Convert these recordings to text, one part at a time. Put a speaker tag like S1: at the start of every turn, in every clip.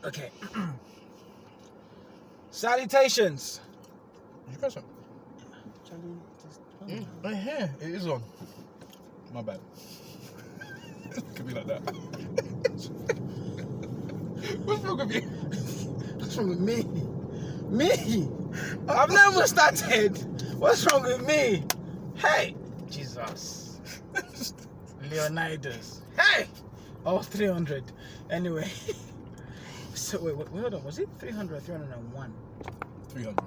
S1: Okay. Salutations.
S2: You got some? My hair, it is on. My bad. Could be like that. What's wrong with you?
S1: What's wrong with me? Me? I've never started. What's wrong with me? Hey, Jesus. Leonidas. Hey! Oh, 300. Anyway. So, wait, hold on. Was it 300 or 301?
S2: 300.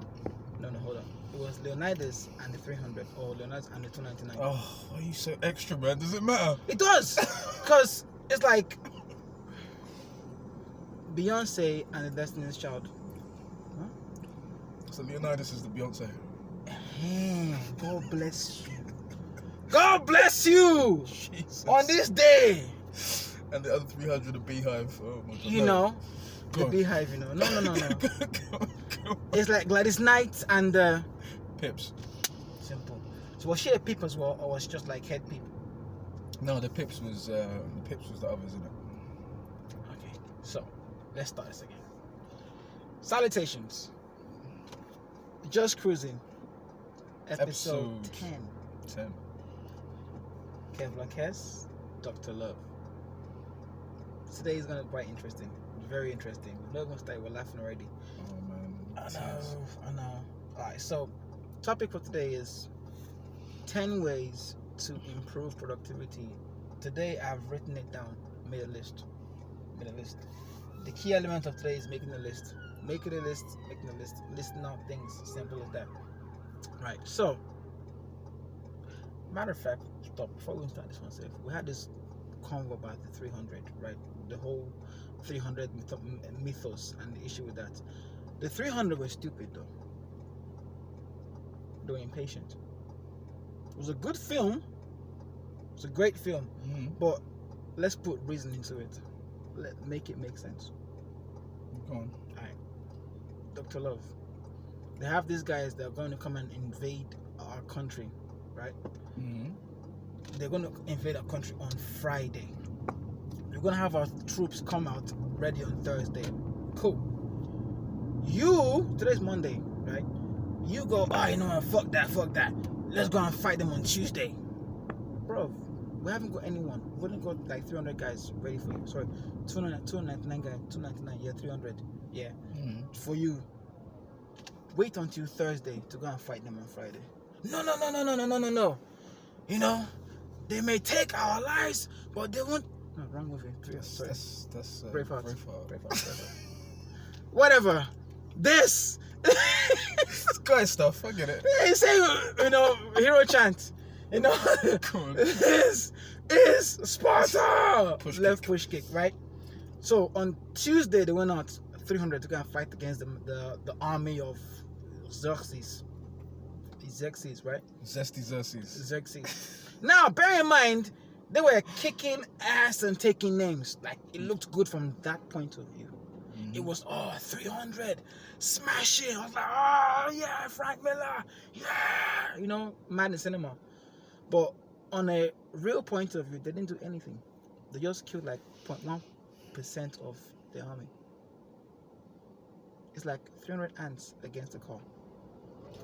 S1: No, hold on. It was Leonidas and the 300. Or Leonidas and the 299.
S2: Oh, why are you so extra, man? Does it matter?
S1: It does! Because it's like Beyonce and the Destiny's Child. Huh?
S2: So Leonidas is the Beyonce.
S1: God bless you. God bless you!
S2: Jesus.
S1: On this day!
S2: And the other 300, the Beehive. Oh my God.
S1: You know, the Beehive, you know. No. It's like Gladys Knight and
S2: Pips.
S1: Simple. So was she a Pip as well, or was she just like head Pip?
S2: No, the Pips was the others, isn't it?
S1: Okay, so let's start this again. Salutations. Just Cruising. Episode 10. Kevlar Kess, Dr. Love. Today is gonna be quite interesting. Very interesting. We're not gonna start, we're laughing already.
S2: Oh man.
S1: I know. Alright, so topic for today is 10 ways to improve productivity. Today I've written it down, made a list. The key element of today is making a list. Making a list, listing out things, simple as that. Right, so matter of fact, stop before we start this one safe. We had this convo about the 300, right? The whole 300 mythos and the issue with that. The 300 was stupid though. They were impatient. It was a good film. It's a great film.
S2: Mm-hmm.
S1: But let's put reasoning to it. Make it make sense.
S2: Go on.
S1: Alright. Dr. Love. They have these guys that are going to come and invade our country, right?
S2: Mm-hmm. They're
S1: going to invade our country on Friday. We're going to have our troops come out ready on Thursday. Cool. Today's Monday, right? You go, you know what, fuck that. Let's go and fight them on Tuesday. Bro, we haven't got anyone. We've only got like 300 guys ready for you. Sorry, 299 guys, 299, yeah, 300. Yeah, for you. Wait until Thursday to go and fight them on Friday. No. You know, they may take our lives, but they won't. No, wrong movie. Sorry.
S2: That's
S1: Braveheart. Whatever. This
S2: guy stuff. I get it.
S1: They say, you know, hero chant. You know, this is Sparta. Push kick, right? So on Tuesday they went out 300 to go and fight against the army of Xerxes, right? Xerxes. Now, bear in mind, they were kicking ass and taking names. Like, it looked good from that point of view. Mm-hmm. It was, 300, smashing. I was like, oh, yeah, Frank Miller, yeah. You know, mad in cinema. But on a real point of view, they didn't do anything. They just killed like 0.1% of the army. It's like 300 ants against a car.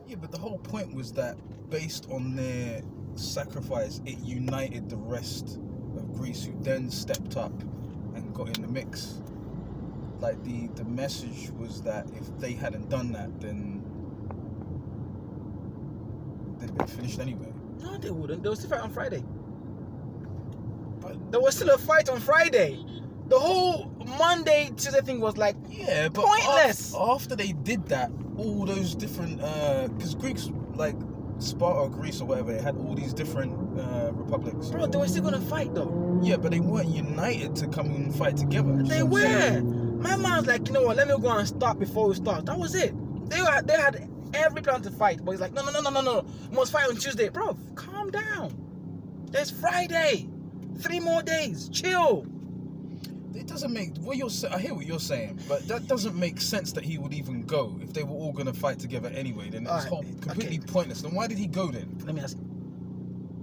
S2: Yeah, but the whole point was that based on their sacrifice, it united the rest of Greece, who then stepped up and got in the mix. Like the message was that if they hadn't done that, then they'd been finished anyway.
S1: No, they wouldn't. They would still fight on Friday. But there was still a fight on Friday. The whole Monday, Tuesday thing was like,
S2: yeah, but
S1: pointless.
S2: After they did that, all those different, because Greeks, like Sparta, Greece or whatever, it had all these different republics.
S1: Bro, they were still gonna fight though.
S2: Yeah, but they weren't united to come and fight together.
S1: They were. My man's like, you know what? Let me go and start before we start. That was it. They had every plan to fight, but he's like, no. We must fight on Tuesday, bro. Calm down. There's Friday. 3 more days. Chill.
S2: It doesn't make I hear what you're saying, but that doesn't make sense that he would even go if they were all gonna fight together anyway. Then it's completely pointless. Then why did he go then?
S1: Let me ask you.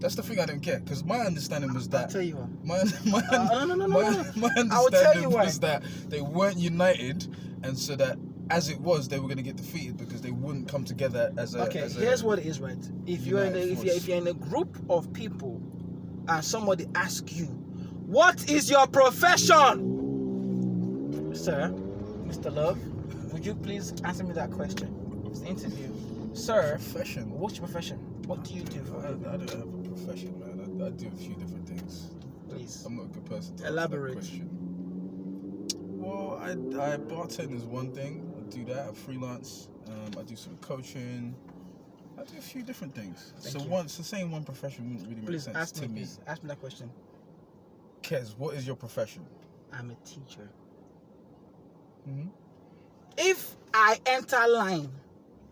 S2: That's the thing I don't get, because my understanding was
S1: I'll
S2: that
S1: tell you what.
S2: my
S1: No.
S2: understanding
S1: tell you why.
S2: was that they weren't united, and so that as it was, they were going to get defeated because they wouldn't come together as a.
S1: Okay,
S2: as
S1: here's
S2: a,
S1: what it is, right? If you're
S2: united
S1: in a group of people, and somebody asks you, "What is your profession?" Sir, Mr. Love, would you please answer me that question? It's the interview. Sir,
S2: Profession.
S1: what's your profession? What do you do?
S2: I don't have a profession, man. I do a few different things.
S1: Please.
S2: I'm not a good person to
S1: Elaborate.
S2: answer that question. Well, I bartend is one thing. I do that. I freelance. I do some coaching. I do a few different things.
S1: Thank you.
S2: Once saying one profession wouldn't really make sense to me.
S1: Please ask me that question.
S2: Kez, what is your profession?
S1: I'm a teacher.
S2: Mm-hmm.
S1: If I enter line,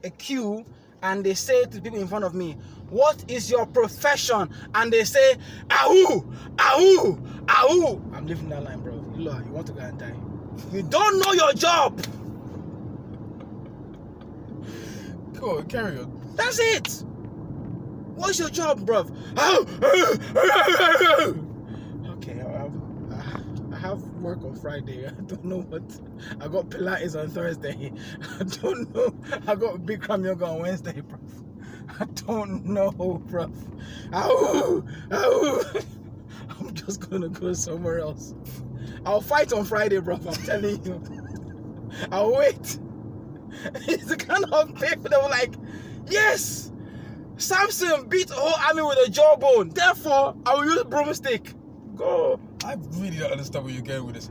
S1: a queue, and they say to people in front of me, "What is your profession?" and they say, "Ahoo, ahoo, ahoo," I'm leaving that line, bro. You want to go and die. You don't know your job.
S2: Go on, carry on.
S1: That's it. What's your job, bro? Okay, I have work on Friday. I don't know what. I got Pilates on Thursday. I don't know. I got Bikram yoga on Wednesday, bro. I don't know, bro. I'm just gonna go somewhere else. I'll fight on Friday, bro. I'm telling you. I'll wait. It's the kind of people that were like, yes, Samson beat the whole army with a jawbone. Therefore, I will use broomstick. Go.
S2: I really don't understand where you're going with this.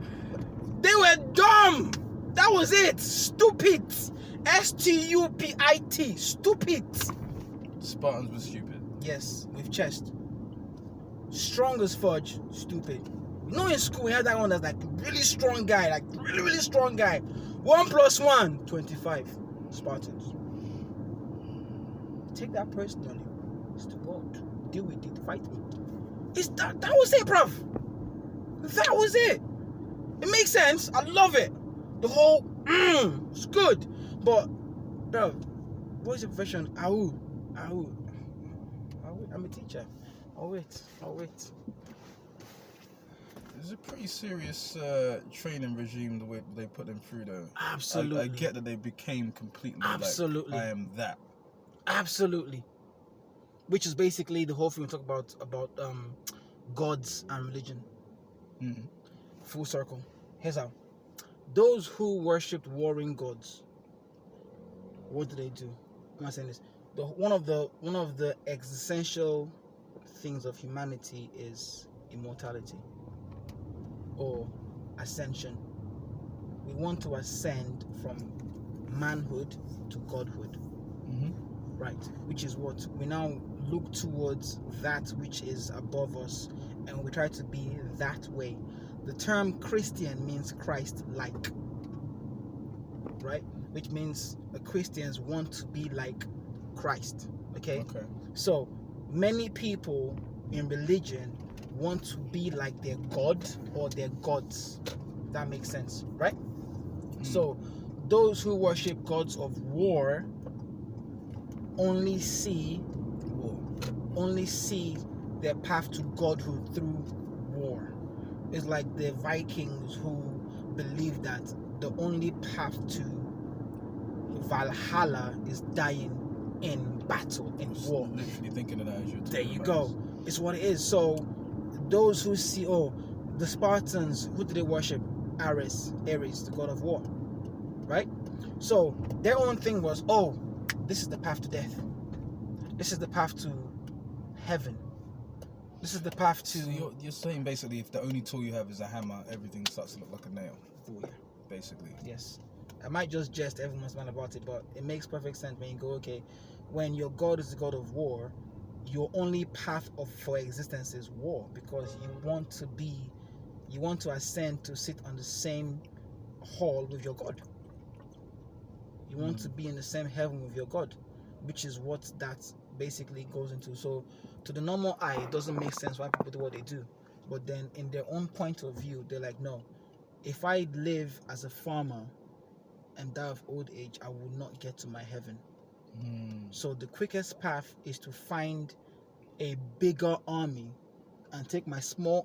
S1: They were dumb. That was it. Stupid. STUPIT. Stupid.
S2: Spartans were stupid.
S1: Yes, with chest. Strong as fudge. Stupid. You know, in school we had that one that's like really strong guy. Like really strong guy. 1 + 1, 25. Spartans. Take that personally. It's to God. Deal with it. Fight me. That was it, bruv. That was it. It makes sense. I love it. The whole it's good. But bro, what is your profession? I'm a teacher. I'll wait.
S2: It's a pretty serious training regime the way they put them through, though.
S1: Absolutely.
S2: I get that they became completely
S1: Absolutely.
S2: like, I am that.
S1: Absolutely. Which is basically the whole thing we talk about gods and religion.
S2: Mm-hmm.
S1: Full circle. Here's how. Those who worshipped warring gods, what do? I'm not saying this. One of the existential things of humanity is immortality or ascension. We want to ascend from manhood to godhood.
S2: Mm-hmm.
S1: Right, which is what we now look towards, that which is above us, and we try to be that way. The term Christian means Christ-like, right? Which means Christians want to be like Christ. Okay. So many people in religion want to be like their god or their gods. That makes sense, right? So those who worship gods of war only see their path to godhood through war. It's like the Vikings who believe that the only path to Valhalla is dying in battle, in war.
S2: Literally thinking of that as you're talking.
S1: There you go. It's what it is. So those who see, the Spartans, who do they worship? Ares, the god of war, right? So their own thing was, this is the path to death. This is the path to heaven. This is the path to...
S2: So you're saying basically if the only tool you have is a hammer, everything starts to look like a nail.
S1: Oh, yeah.
S2: Basically.
S1: Yes. I might just jest everyone's man about it, but it makes perfect sense when you go, okay, when your God is the God of war, your only path for existence is war, because you want to ascend to sit on the same hall with your God. You want to be in the same heaven with your God, which is what that basically goes into. So to the normal eye, it doesn't make sense why people do what they do. But then in their own point of view, they're like, no, if I live as a farmer and die of old age, I will not get to my heaven. So the quickest path is to find a bigger army and take my small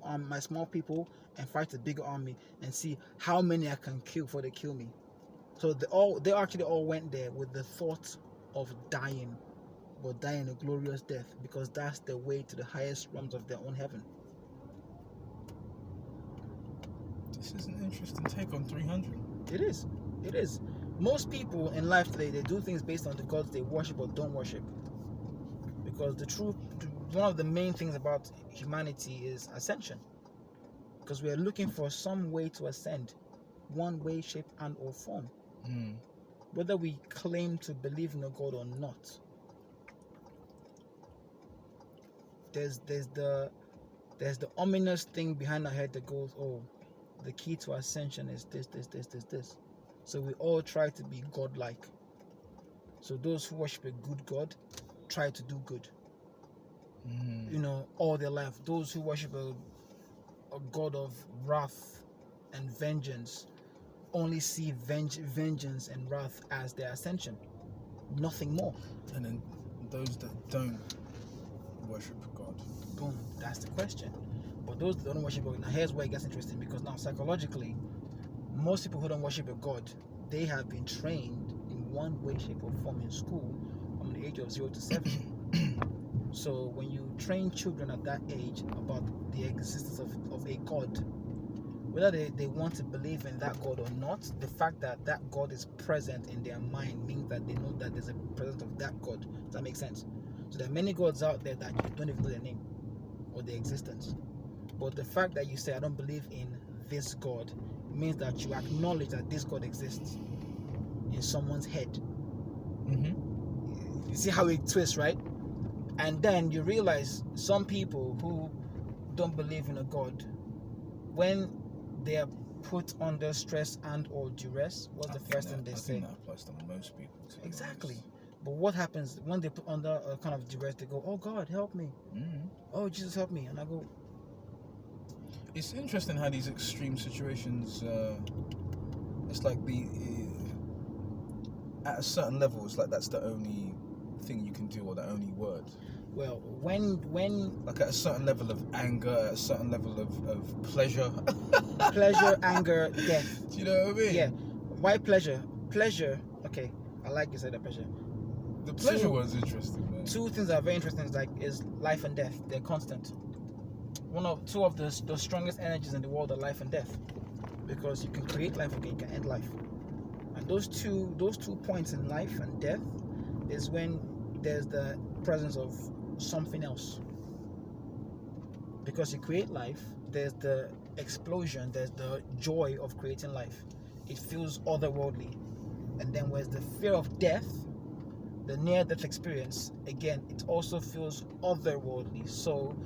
S1: people and fight a bigger army and see how many I can kill before they kill me. So they actually all went there with the thought of dying, but dying a glorious death, because that's the way to the highest realms of their own heaven.
S2: This is an interesting take on 300.
S1: It is. Most people in life today, they do things based on the gods they worship or don't worship. Because one of the main things about humanity is ascension. Because we are looking for some way to ascend, one way, shape, and or form. Whether we claim to believe in a God or not. There's the ominous thing behind our head that goes, oh, the key to ascension is this. So we all try to be godlike. So those who worship a good God try to do good. All their life. Those who worship a God of wrath and vengeance only see vengeance and wrath as their ascension. Nothing more.
S2: And then those that don't worship God.
S1: Boom. That's the question. But those that don't worship God, now here's where it gets interesting, because now psychologically, most people who don't worship a God, they have been trained in one way, shape, or form in school from the age of 0 to 7. So when you train children at that age about the existence of a God, whether they want to believe in that God or not, the fact that that God is present in their mind means that they know that there's a presence of that God. Does that make sense? So there are many gods out there that you don't even know their name or their existence. But the fact that you say, I don't believe in this God, means that you acknowledge that this God exists in someone's head. You see how it twists, right? And then you realize some people who don't believe in a God, when they are put under stress and or duress, what's the first thing they say?
S2: I think that applies to most people.
S1: Exactly. But what happens when they put under a kind of duress? They go, oh God, help me. Oh Jesus, help me. And I go,
S2: it's interesting how these extreme situations, it's like at a certain level, it's like that's the only thing you can do, or the only word.
S1: Well, when
S2: like at a certain level of anger, at a certain level of pleasure.
S1: Pleasure, anger, death.
S2: Do you know what I mean?
S1: Yeah. Why pleasure? Pleasure, okay, I like you said that pleasure.
S2: The pleasure was interesting, man.
S1: Two things that are very interesting is life and death. They're constant. Two of the strongest energies in the world are life and death, because you can create life or you can end life. And those two points in life and death is when there's the presence of something else. Because you create life, there's the explosion, there's the joy of creating life. It feels otherworldly. And then where's the fear of death, the near-death experience, again, it also feels otherworldly. So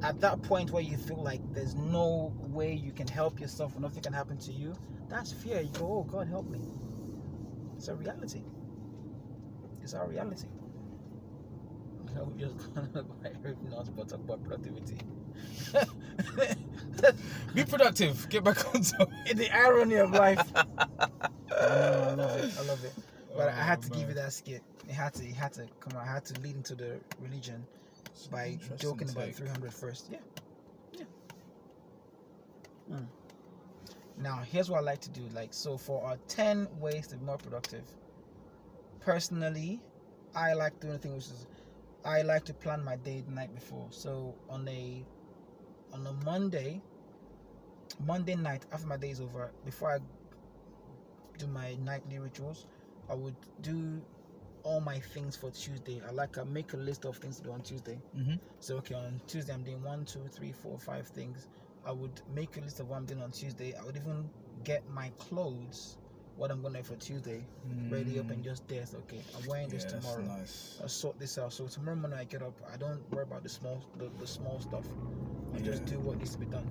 S1: at that point where you feel like there's no way you can help yourself or nothing can happen to you, that's fear. You go, oh God, help me. It's a reality. It's our reality. We just gone by everything else but talk about productivity.
S2: Be productive. Get back on top.
S1: The irony of life. I love it. But I had to give you that skit. It had to come out. I had to lead into the religion by joking about 300 first. Yeah. Now, here's what I like to do. So for our 10 ways to be more productive. Personally, I like doing things which is, I like to plan my day the night before. So on a Monday night, after my day is over, before I do my nightly rituals, I would do all my things for Tuesday. I make a list of things to do on Tuesday. So okay, on Tuesday I'm doing 1, 2, 3, 4, 5 things. I would make a list of what I'm doing on Tuesday. I would even get my clothes, what I'm gonna do for Tuesday, ready up and just there. So okay, I'm wearing this tomorrow. Nice. I'll sort this out. So tomorrow morning I get up, I don't worry about the small stuff. I just do what needs to be done.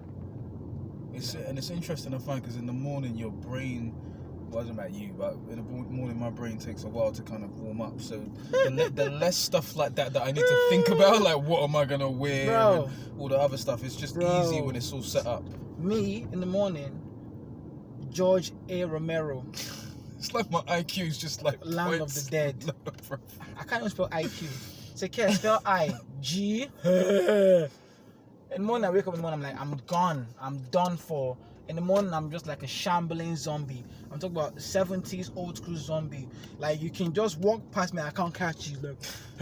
S2: It's interesting, I find, because in the morning your brain, well, I don't know about you, but in the morning my brain takes a while to kind of warm up. So the less stuff like that I need to think about, like what am I gonna wear, and all the other stuff, it's just easy when it's all set up.
S1: Me in the morning, George A. Romero. It's
S2: like my IQ is just like
S1: Land of the Dead. I can't even spell IQ. Take care. Spell IG. In the morning, I wake up in the morning, I'm like, I'm gone. I'm done for. In the morning, I'm just like a shambling zombie. I'm talking about 70s old school zombie. Like, you can just walk past me, I can't catch you.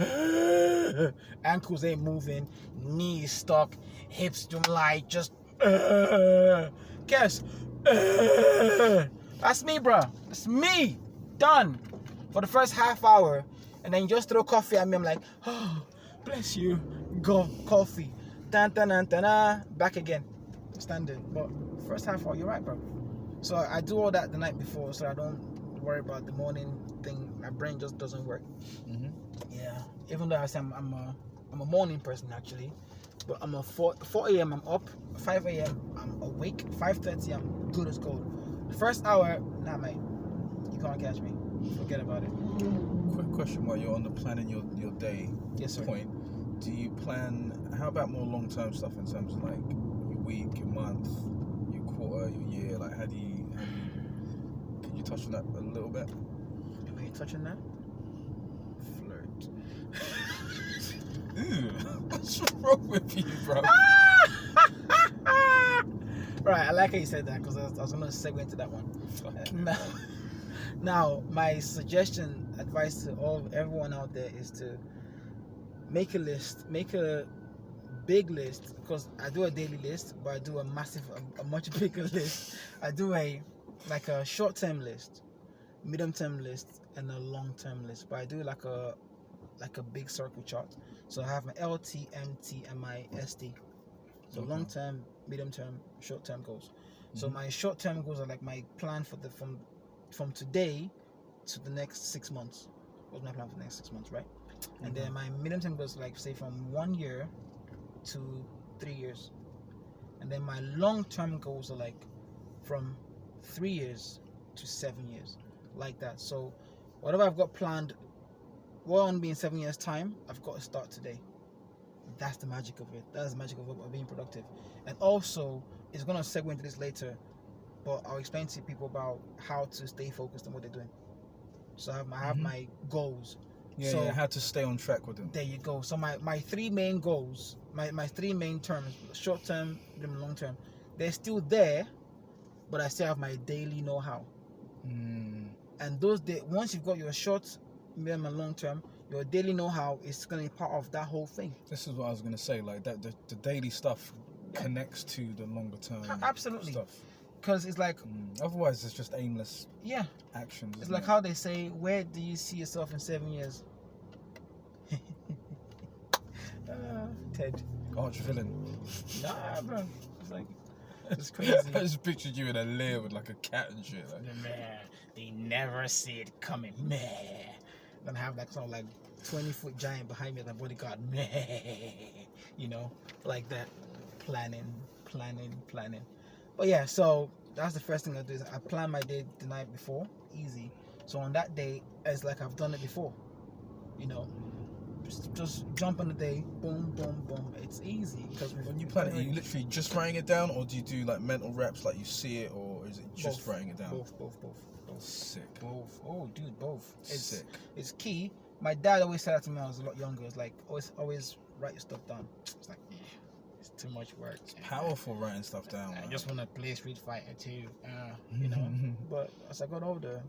S1: Like, ankles ain't moving, knees stuck, hips don't lie, just. Guess. That's me, bro. That's me. Done. For the first half hour, and then you just throw coffee at me. I'm like, oh, bless you. Go, coffee. Back again. Standing. But first half hour, you're right, bro. So I do all that the night before, so I don't worry about the morning thing. My brain just doesn't work.
S2: Mm-hmm.
S1: Yeah. Even though I say I'm a morning person actually, but I'm a 4 a.m. I'm up, 5 a.m. I'm awake, 5:30 I'm good as gold. The first hour, nah, mate, you can't catch me. Forget about it.
S2: Quick question while you're on the planning your day
S1: Yes, sir.
S2: point. Do you plan, how about more long-term stuff in terms of like your week, your month, your quarter, your year? Like how do you can you touch on that a little bit?
S1: Are you touching that? Flirt.
S2: Ew, what's wrong with you, bro?
S1: Right, I like how you said that because I was going to segue into that one. Now, my suggestion, advice to everyone out there is to make a list, make a big list, because I do a daily list, but I do a much bigger list. I do a short-term list, medium-term list, and a long-term list. But I do like a big circle chart. So I have my LT, MT, and my SD. So
S2: Okay.
S1: long-term, medium-term, short-term goals. Mm-hmm. So my short-term goals are like my plan for from today to the next 6 months. What's my plan for the next 6 months, right? Mm-hmm. And then my medium-term goals like say from 1 year to 3 years. And then my long-term goals are like from 3 years to 7 years, like that. So whatever I've got planned, well, on being 7 years time, I've got to start today. That's the magic of it. That's the magic of being productive. And also, it's going to segue into this later, but I'll explain to people about how to stay focused on what they're doing. So I have my goals.
S2: Yeah, how to stay on track with them.
S1: There you go. So my three main goals, my three main terms, short term, medium, long term, they're still there, but I still have my daily know-how. And those once you've got your short, medium, and long term, your daily know-how is going to be part of that whole thing.
S2: This is what I was going to say. Like that, the daily stuff connects to the longer term.
S1: Absolutely.
S2: Stuff.
S1: Because it's like
S2: otherwise it's just aimless.
S1: Yeah.
S2: Actions.
S1: It's like how they say, "Where do you see yourself in 7 years?" Ted.
S2: Arch villain.
S1: Nah, bro. It's like it's crazy.
S2: I just pictured you in a lair with like a cat and shit. Like.
S1: They never see it coming. Then I have like some like 20-foot giant behind me as a bodyguard. You know, like that. Planning. But yeah, so that's the first thing I do is I plan my day the night before. Easy. So on that day, it's like I've done it before. You know, just jump on the day, boom, boom, boom. It's easy because
S2: when you plan it, are you literally just writing it down, or do you do like mental reps, like you see it, or is it just writing it down?
S1: Both.
S2: Sick.
S1: Both. Oh, dude, both. It's
S2: sick.
S1: It's key. My dad always said that to me when I was a lot younger. It's like always write your stuff down. It's like it's too much work.
S2: It's powerful writing stuff down.
S1: I just want to play Street Fighter too, you know. But as I got older,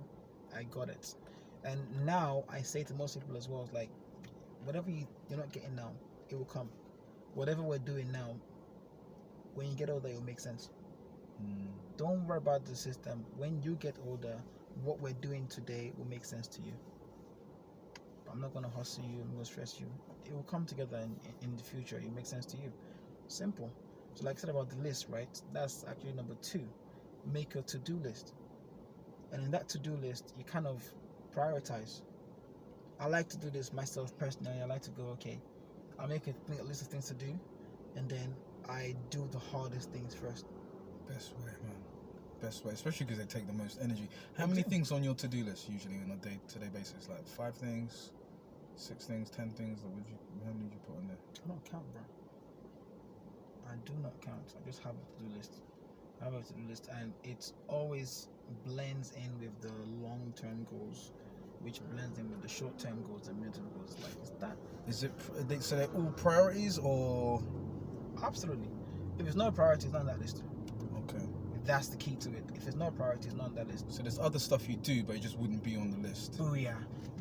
S1: I got it, and now I say to most people as well, it's like whatever you're not getting now, it will come. Whatever we're doing now, when you get older, it will make sense. Don't worry about the system. When you get older, what we're doing today will make sense to you. I'm not going to hustle you. I'm going to stress you. It will come together in the future. It makes sense to you. Simple. So like I said about the list, right? That's actually number 2. Make your to-do list. And in that to-do list, you kind of prioritize. I like to do this myself personally. I like to go, okay, I'll make a list of things to do, and then I do the hardest things first.
S2: Best way, man. Best way, especially because they take the most energy. How many things on your to-do list usually on a day-to-day basis? Like 5 things, 6 things, 10 things? How many would you put on there?
S1: I don't count, bro. I do not count. I just have a to-do list. And it always blends in with the long-term goals. which blends in with the short-term goals and mid-term goals. Like, is that
S2: Is it? So they're all priorities, or
S1: absolutely? If it's not a priority, it's not on that list.
S2: okay?
S1: That's the key to it. If it's not a priority, it's not on that list.
S2: So there's other stuff you do, but it just wouldn't be on the list.
S1: Oh yeah,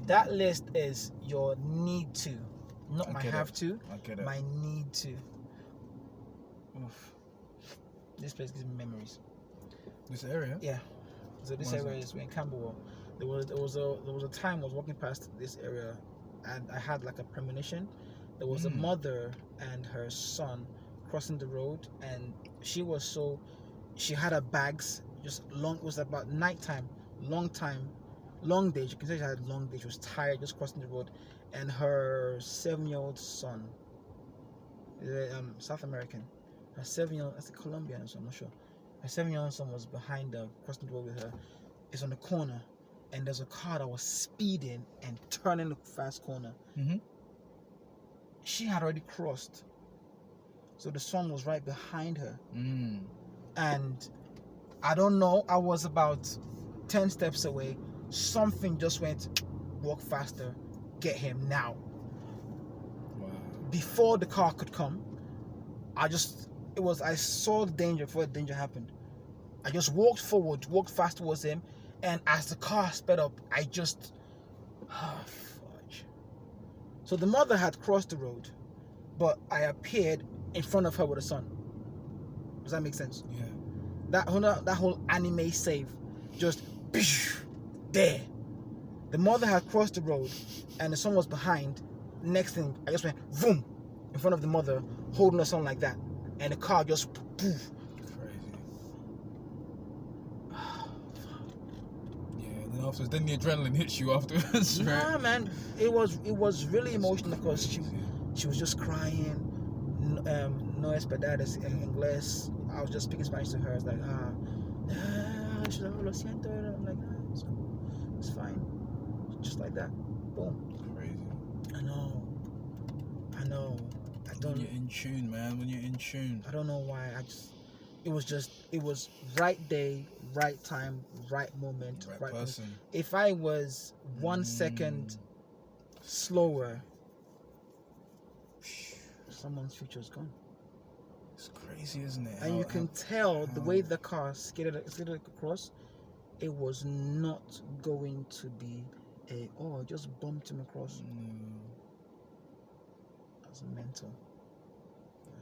S1: that list is your need to, not
S2: I
S1: my
S2: get
S1: have
S2: it.
S1: to.
S2: I get it.
S1: My need to. Oof. This place gives me memories.
S2: This area?
S1: Yeah. So this
S2: Why is
S1: area
S2: that?
S1: is in Camberwell. There was a time I was walking past this area, and I had like a premonition. There was a mother and her son crossing the road, and she had her bags just long. It was about nighttime, long day. You can say she had a long day. She was tired, just crossing the road, and her 7-year-old son, South American, her 7-year-old, that's a Colombian, so I'm not sure. Her 7-year-old son was behind her, crossing the road with her. It's on the corner, and there's a car that was speeding and turning the fast corner.
S2: Mm-hmm.
S1: She had already crossed, so the son was right behind her. And I don't know, I was about 10 steps away. Something just went, walk faster, get him now.
S2: Wow.
S1: Before the car could come, I saw the danger before the danger happened. I just walked forward, walked fast towards him, and as the car sped up, I just, fudge. So the mother had crossed the road, but I appeared in front of her with the son. Does that make sense?
S2: Yeah.
S1: That whole anime save, just there. The mother had crossed the road, and the son was behind. Next thing, I just went boom in front of the mother, holding the son like that, and the car just poof.
S2: Crazy. Yeah. Then the adrenaline hits you afterwards.
S1: Nah, man, it was really emotional because she was just crying. No espadadas en inglés. I was just speaking Spanish to her. It's like, lo siento. I'm like, it's cool. It's fine. Just like that. Boom.
S2: Crazy.
S1: I know.
S2: When you're in tune, man. When you're in tune.
S1: I don't know why. It was right day, right time, right moment,
S2: Right person.
S1: If I was 1 second slower, someone's future is gone.
S2: It's crazy, isn't it?
S1: And you can tell the way the car skidded across, it was not going to be I just bumped him across. That's mental.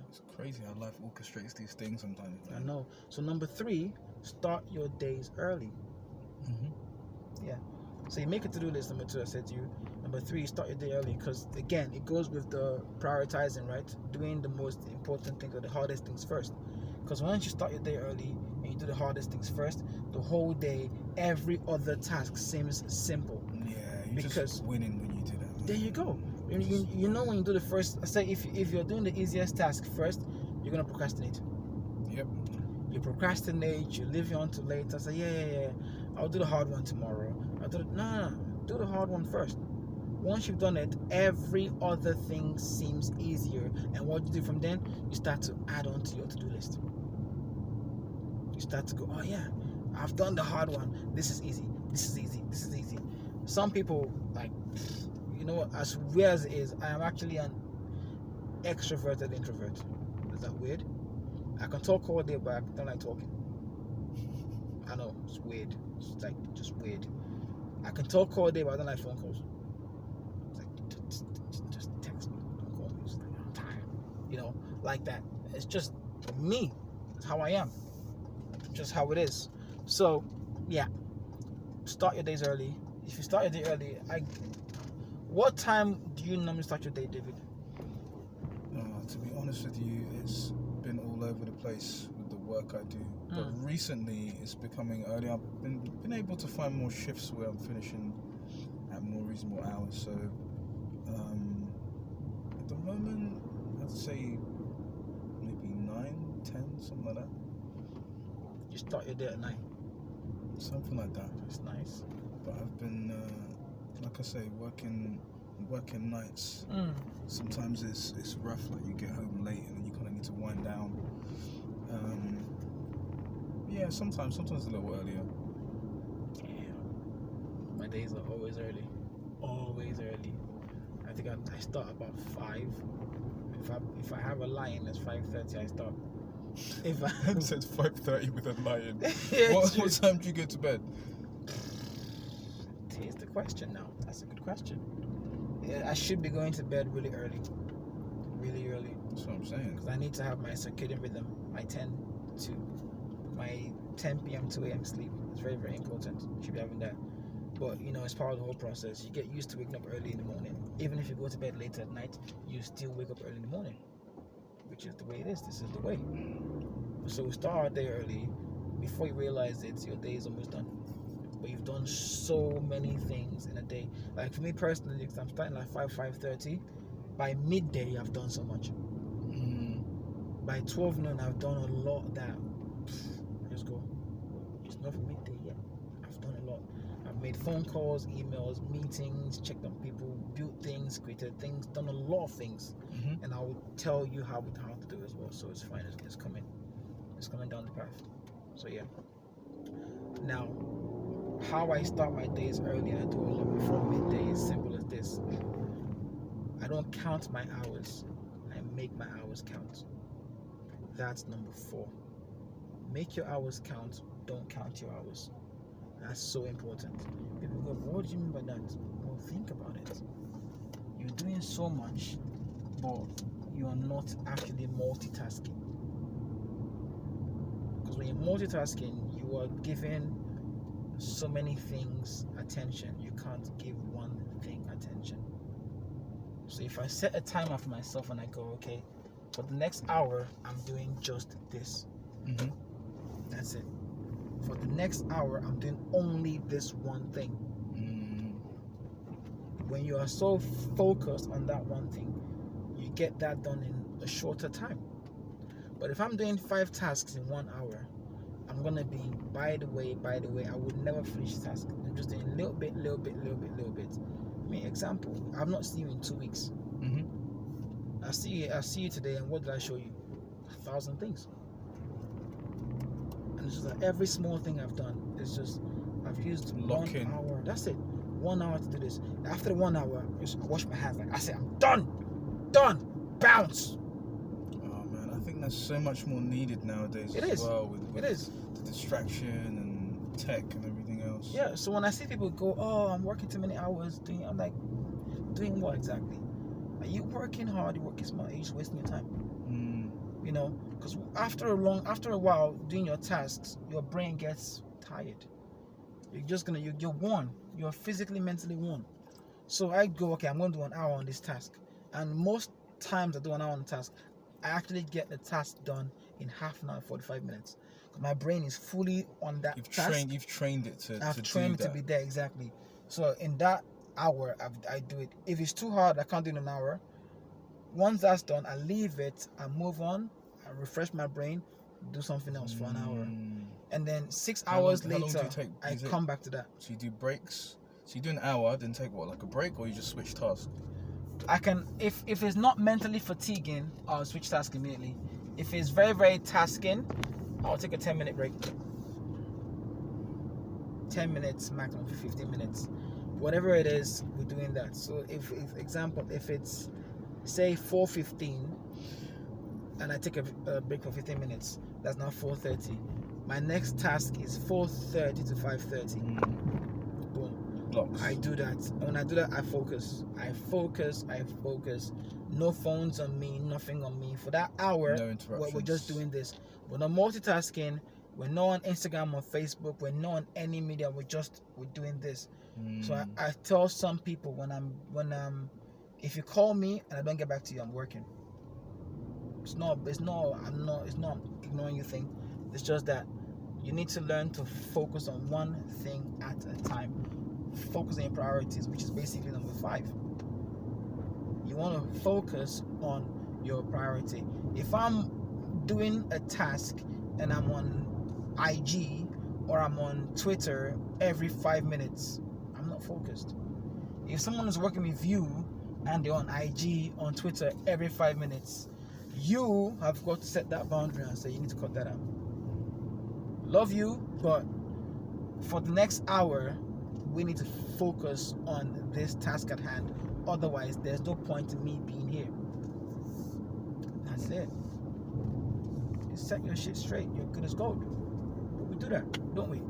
S2: It's crazy how life orchestrates these things sometimes. Man.
S1: I know. So number 3, start your days early. Yeah. So you make a to-do list. Number 2, I said to you. Number 3, start your day early, because again, it goes with the prioritizing, right? Doing the most important thing or the hardest things first. Because once you start your day early and you do the hardest things first, the whole day, every other task seems simple.
S2: Yeah, you're just winning when you do that. Man.
S1: There you go. You know, when you do the first, say if you're doing the easiest task first, you're gonna procrastinate.
S2: Yep.
S1: You procrastinate. You leave it on to later. Say yeah. I'll do the hard one tomorrow. No. Do the hard one first. Once you've done it, every other thing seems easier. And what you do from then, you start to add on to your to-do list. You start to go, oh yeah, I've done the hard one. This is easy. Some people, like, you know what, as weird as it is, I am actually an extroverted introvert. Is that weird? I can talk all day, but I don't like talking. I know, it's weird. It's like just weird. I can talk all day, but I don't like phone calls. It's like, just text me, don't call me. It's like, I'm tired. You know, like that. It's just me. It's how I am. Just how it is. So, yeah. Start your days early. If you start your day early, what time do you normally start your day, David?
S2: To be honest with you, it's been all over the place with the work I do. But recently, it's becoming early. I've been able to find more shifts where I'm finishing at more reasonable hours. So, at the moment, I'd say maybe 9, 10, something like that.
S1: You start your day at 9.
S2: Something like that.
S1: That's nice.
S2: But I've been, like I say, working nights. Sometimes it's rough. Like you get home late and then you kind of need to wind down. Yeah, sometimes a little earlier.
S1: Yeah. days are always early. Always early. I think I start about 5. If I have a line, it's 5:30. I start. If I
S2: said 5:30 with a lion.
S1: Yeah,
S2: what time do you go to bed?
S1: Here's the question now. That's a good question. Yeah, I should be going to bed really early. Really early.
S2: That's what I'm saying.
S1: Because I need to have my circadian rhythm, my 10 p.m. to 2 a.m. sleep. It's very, very important. You should be having that. But, it's part of the whole process. You get used to waking up early in the morning. Even if you go to bed late at night, you still wake up early in the morning. Which is the way it is. This is the way. So we start our day early. Before you realize it, your day is almost done. But you've done so many things in a day. Like for me personally, because I'm starting at 5:30. By midday, I've done so much. By 12 noon, I've done a lot that, let's go. It's not for midday yet. I've done a lot. I've made phone calls, emails, meetings, checked on people, built things, created things, done a lot of things. And I will tell you how to do it as well. So it's fine. It's coming. It's coming down the path. So yeah. Now, how I start my days early and I do a lot before midday is simple as this. I don't count my hours. I make my hours count. That's number 4. Make your hours count. Don't count your hours. That's so important. People go, what do you mean by that? Well, think about it. You're doing so much, but you are not actually multitasking. Because when you're multitasking, you are giving so many things attention. You can't give one thing attention. So if I set a timer for myself and I go, okay, for the next hour, I'm doing just this. That's it. For the next hour, I'm doing only this one thing. When you are so focused on that one thing, you get that done in a shorter time. But if I'm doing 5 tasks in 1 hour, I'm gonna be, by the way, I would never finish the task. I'm just doing little bit. I mean, example, I've not seen you in 2 weeks. I see you today, and what did I show you? 1,000 things. And it's just like every small thing I've done, it's just, I've used 1 hour. That's it. 1 hour to do this. After the 1 hour, I wash my hands. Like I said, I'm done. Bounce.
S2: Oh man, I think that's so much more needed nowadays.
S1: It
S2: as
S1: is.
S2: Well, with
S1: it is.
S2: The distraction and tech and everything else.
S1: Yeah. So when I see people go, oh, I'm working too many hours, I'm like, doing what exactly? Are you working hard? You working smart? Are you just wasting your time? Because after a while doing your tasks, your brain gets tired. You're worn. You're physically, mentally worn. So I go, okay, I'm going to do an hour on this task, and most times I do an hour on the task, I actually get the task done in half an hour, 45 minutes. My brain is fully on that task.
S2: You've trained it to.
S1: I've trained it to be there, exactly. So in that hour, I do it. If it's too hard, I can't do it in an hour. Once that's done, I leave it, I move on, I refresh my brain, do something else for an hour. And then 6 hours later, I come back to that.
S2: So you do breaks? So you do an hour, then take what, like a break, or you just switch tasks?
S1: I can, if it's not mentally fatiguing, I'll switch tasks immediately. If it's very, very tasking, I'll take a 10-minute break. 10 minutes, maximum 15 minutes. Whatever it is, we're doing that. So if it's say 4:15 and I take a break for 15 minutes, that's now 4:30. My next task is 4:30 to 5:30. Boom.
S2: Blocks.
S1: I do that. When I do that, I focus. No phones on me, nothing on me. For that hour,
S2: no interruptions.
S1: we're just doing this. We're not multitasking. We're not on Instagram or Facebook. We're not on any media. We're doing this. So I tell some people when I'm if you call me and I don't get back to you, I'm working. It's not ignoring you thing. It's just that you need to learn to focus on one thing at a time. Focus on your priorities, which is basically number 5. You want to focus on your priority. If I'm doing a task and I'm on IG or I'm on Twitter every 5 minutes, I'm not focused. If someone is working with you and they're on IG, on Twitter every 5 minutes, you have got to set that boundary and say you need to cut that out. Love you, but for the next hour, we need to focus on this task at hand. Otherwise, there's no point in me being here. That's it. You set your shit straight, you're good as gold. We do that, don't we?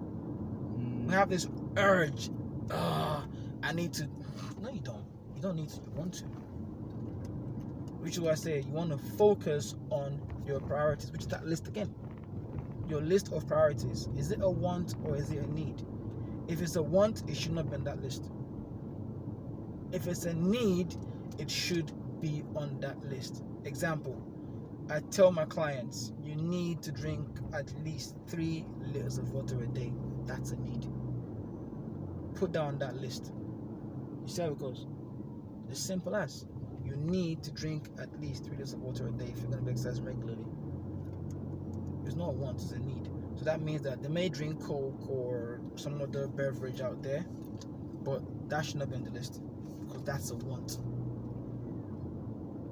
S1: We have this urge. I need to. No, you don't. You don't need to. You want to. Which is why I say you want to focus on your priorities, which is that list again. Your list of priorities. Is it a want or is it a need? If it's a want, it should not be on that list. If it's a need, it should be on that list. Example, I tell my clients, you need to drink at least 3 liters of water a day. That's a need. Put down that list. You see how it goes? It's simple as. You need to drink at least 3 liters of water a day if you're going to be exercising regularly. It's not a want, it's a need. So that means that they may drink Coke or some other beverage out there, but that should not be on the list because that's a want.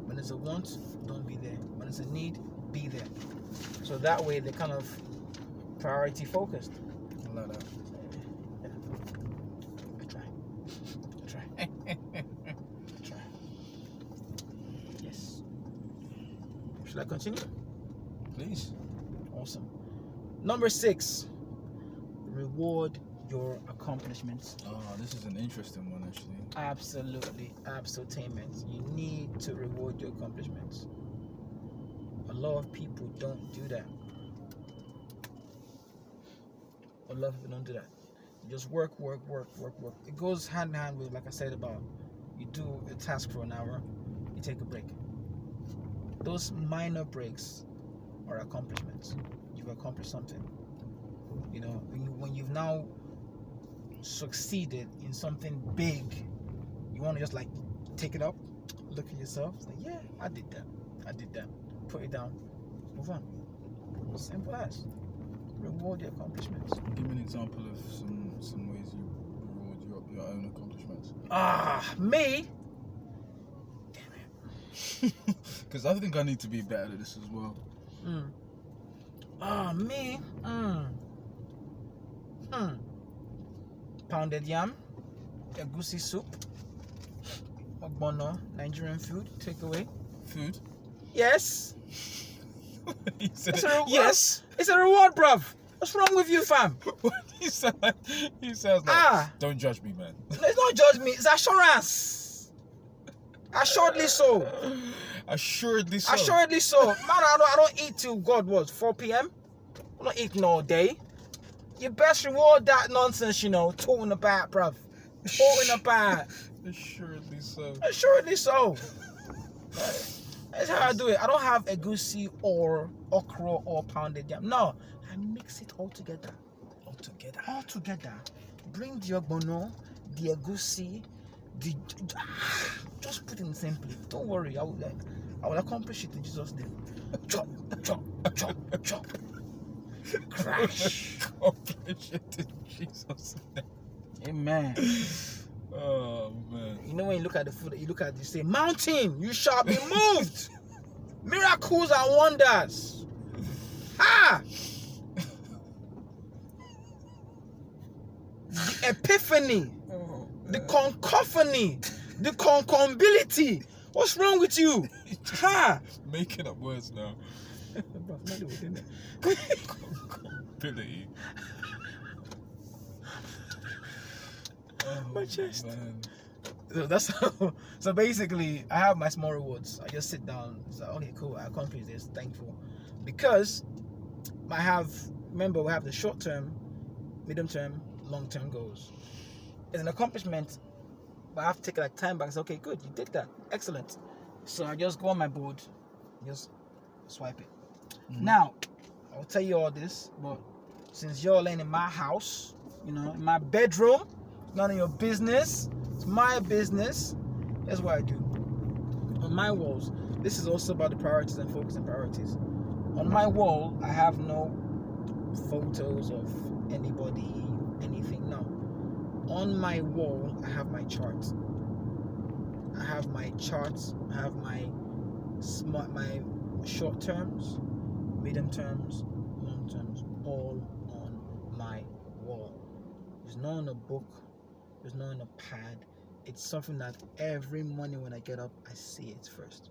S1: When it's a want, don't be there. When it's a need, be there. So that way they're kind of priority focused.
S2: I like that.
S1: I try. Yes. Should I continue?
S2: Please.
S1: Awesome. Number 6, reward your accomplishments.
S2: Oh, this is an interesting one, actually.
S1: Absolutely, absolutainment. You need to reward your accomplishments. A lot of people don't do that. A lot of people don't do that. You just work. It goes hand in hand with, like I said, about you do a task for an hour, you take a break. Those minor breaks are accomplishments. You've accomplished something. You know, when you've now succeeded in something big, you want to just like take it up, look at yourself, it's like, yeah, I did that. Put it down, move on. Simple as. Reward your accomplishments.
S2: Give me an example of some ways you reward your own accomplishments.
S1: Me?
S2: Because I think I need to be better at this as well.
S1: Me? Pounded yam, egusi soup, ogbono, Nigerian food, takeaway.
S2: Food?
S1: Yes.
S2: It's
S1: yes. It's a reward, bruv. What's wrong with you, fam?
S2: He sounds like, don't judge me, man.
S1: It's not judge me, it's assurance. Assuredly so.
S2: Assuredly so.
S1: Assuredly so. Man, I don't eat till God was 4 p.m. I'm not eating all day. You best reward that nonsense, you know, talking about, bruv. Talking about.
S2: Assuredly so.
S1: Assuredly so. That's how I do it. I don't have egusi or okra or pounded yam. No, I mix it all together. All together. Bring the ogbono, the egusi, just put it in simply. Don't worry, I will accomplish it in Jesus' name. Chop. Crash.
S2: Accomplish it in Jesus' name.
S1: Amen.
S2: Oh man.
S1: You know when you look at the food, you say, mountain, you shall be moved. Miracles and wonders. The epiphany, the concophony, the concombility. What's wrong with you?
S2: Making up words now. Concombility.
S1: My chest.
S2: Man.
S1: So that's so basically I have my small rewards. I just sit down, it's like, okay, cool, I accomplished this, thankful. Because we have the short term, medium term, long term goals. It's an accomplishment, but I have to take like time back and say, okay, good, you did that, excellent. So I just go on my board, just swipe it. Now, I'll tell you all this, but since you're laying in my house, you know, in my bedroom, none of your business. It's my business. That's what I do. On my walls, this is also about the priorities and focus and priorities. On my wall, I have no photos of anybody, anything. No. On my wall, I have my charts. I have my short terms, medium terms, long terms, all on my wall. It's not on a book. It's not in a pad. It's something that every morning when I get up, I see it first.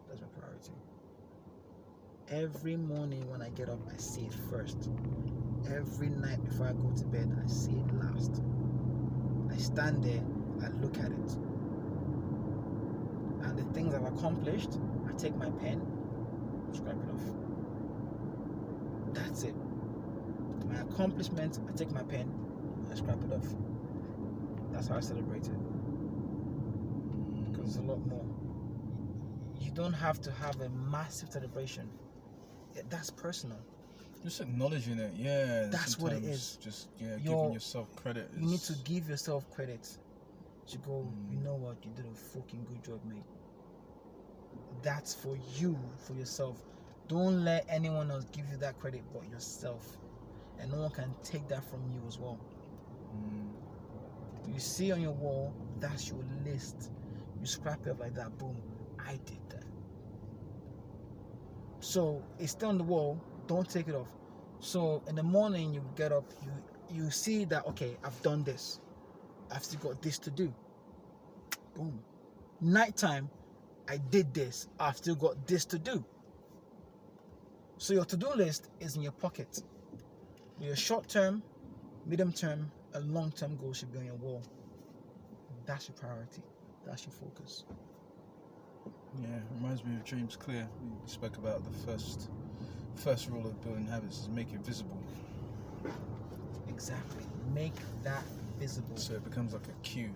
S1: That's my priority. Every morning when I get up, I see it first. Every night before I go to bed, I see it last. I stand there, I look at it. And the things I've accomplished, I take my pen, scrap it off. That's it. My accomplishments, I take my pen, I scrap it off. That's how I celebrate it. Because it's a lot more. You don't have to have a massive celebration. That's personal.
S2: Just acknowledging it, yeah.
S1: That's what it is.
S2: Just giving yourself credit.
S1: You need to give yourself credit. To go, you know what, you did a fucking good job, mate. That's for you, for yourself. Don't let anyone else give you that credit but yourself. And no one can take that from you as well. You see on your wall, that's your list. You scrap it up like that, boom, I did that. So it's still on the wall, don't take it off. So in the morning you get up, you see that, okay, I've done this. I've still got this to do. Boom. Nighttime, I did this. I've still got this to do. So your to-do list is in your pocket. Your short-term, medium-term, and long-term goals should be on your wall. That's your priority. That's your focus.
S2: Yeah, reminds me of James Clear. We spoke about the first rule of building habits is make it visible.
S1: Exactly. Make that visible.
S2: So it becomes like a cue.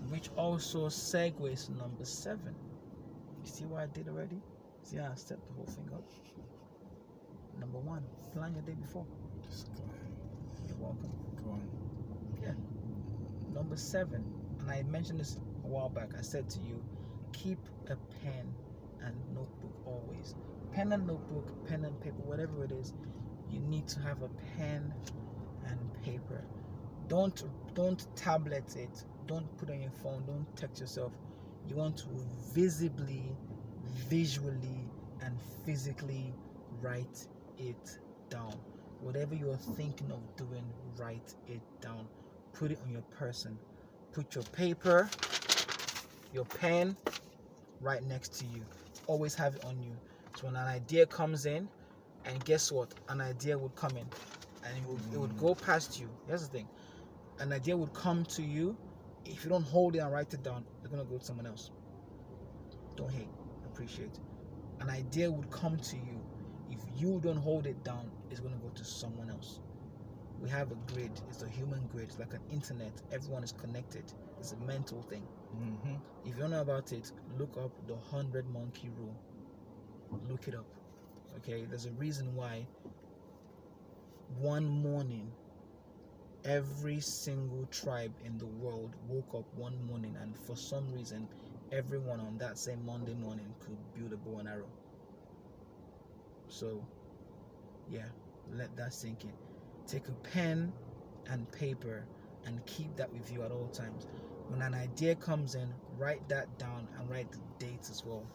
S1: Which also segues to number 7. You see what I did already? See how I set the whole thing up? Number 1, plan your day before.
S2: Just go ahead.
S1: You're welcome.
S2: Go on.
S1: Yeah. Number 7, and I mentioned this a while back. I said to you, keep a pen and notebook always. Pen and notebook, pen and paper, whatever it is, you need to have a pen and paper. Don't tablet it. Don't put it on your phone. Don't text yourself. You want to visibly, visually, and physically write it down. Whatever you're thinking of doing, write it down. Put it on your person. Put your paper, your pen right next to you. Always have it on you. So when an idea comes in, and guess what? An idea would come in and it would go past you. Here's the thing. An idea would come to you. If you don't hold it and write it down, it's going to go to someone else. Don't hate. Appreciate. An idea would come to you. If you don't hold it down, it's going to go to someone else. We have a grid. It's a human grid. It's like an internet. Everyone is connected. It's a mental thing. If you don't know about it, look up the 100 monkey rule. Look it up. Okay? There's a reason why one morning every single tribe in the world woke up one morning, and for some reason everyone on that same Monday morning could build a bow and arrow. So yeah, let that sink in. Take a pen and paper and keep that with you at all times. When an idea comes in, write that down and write the date as well.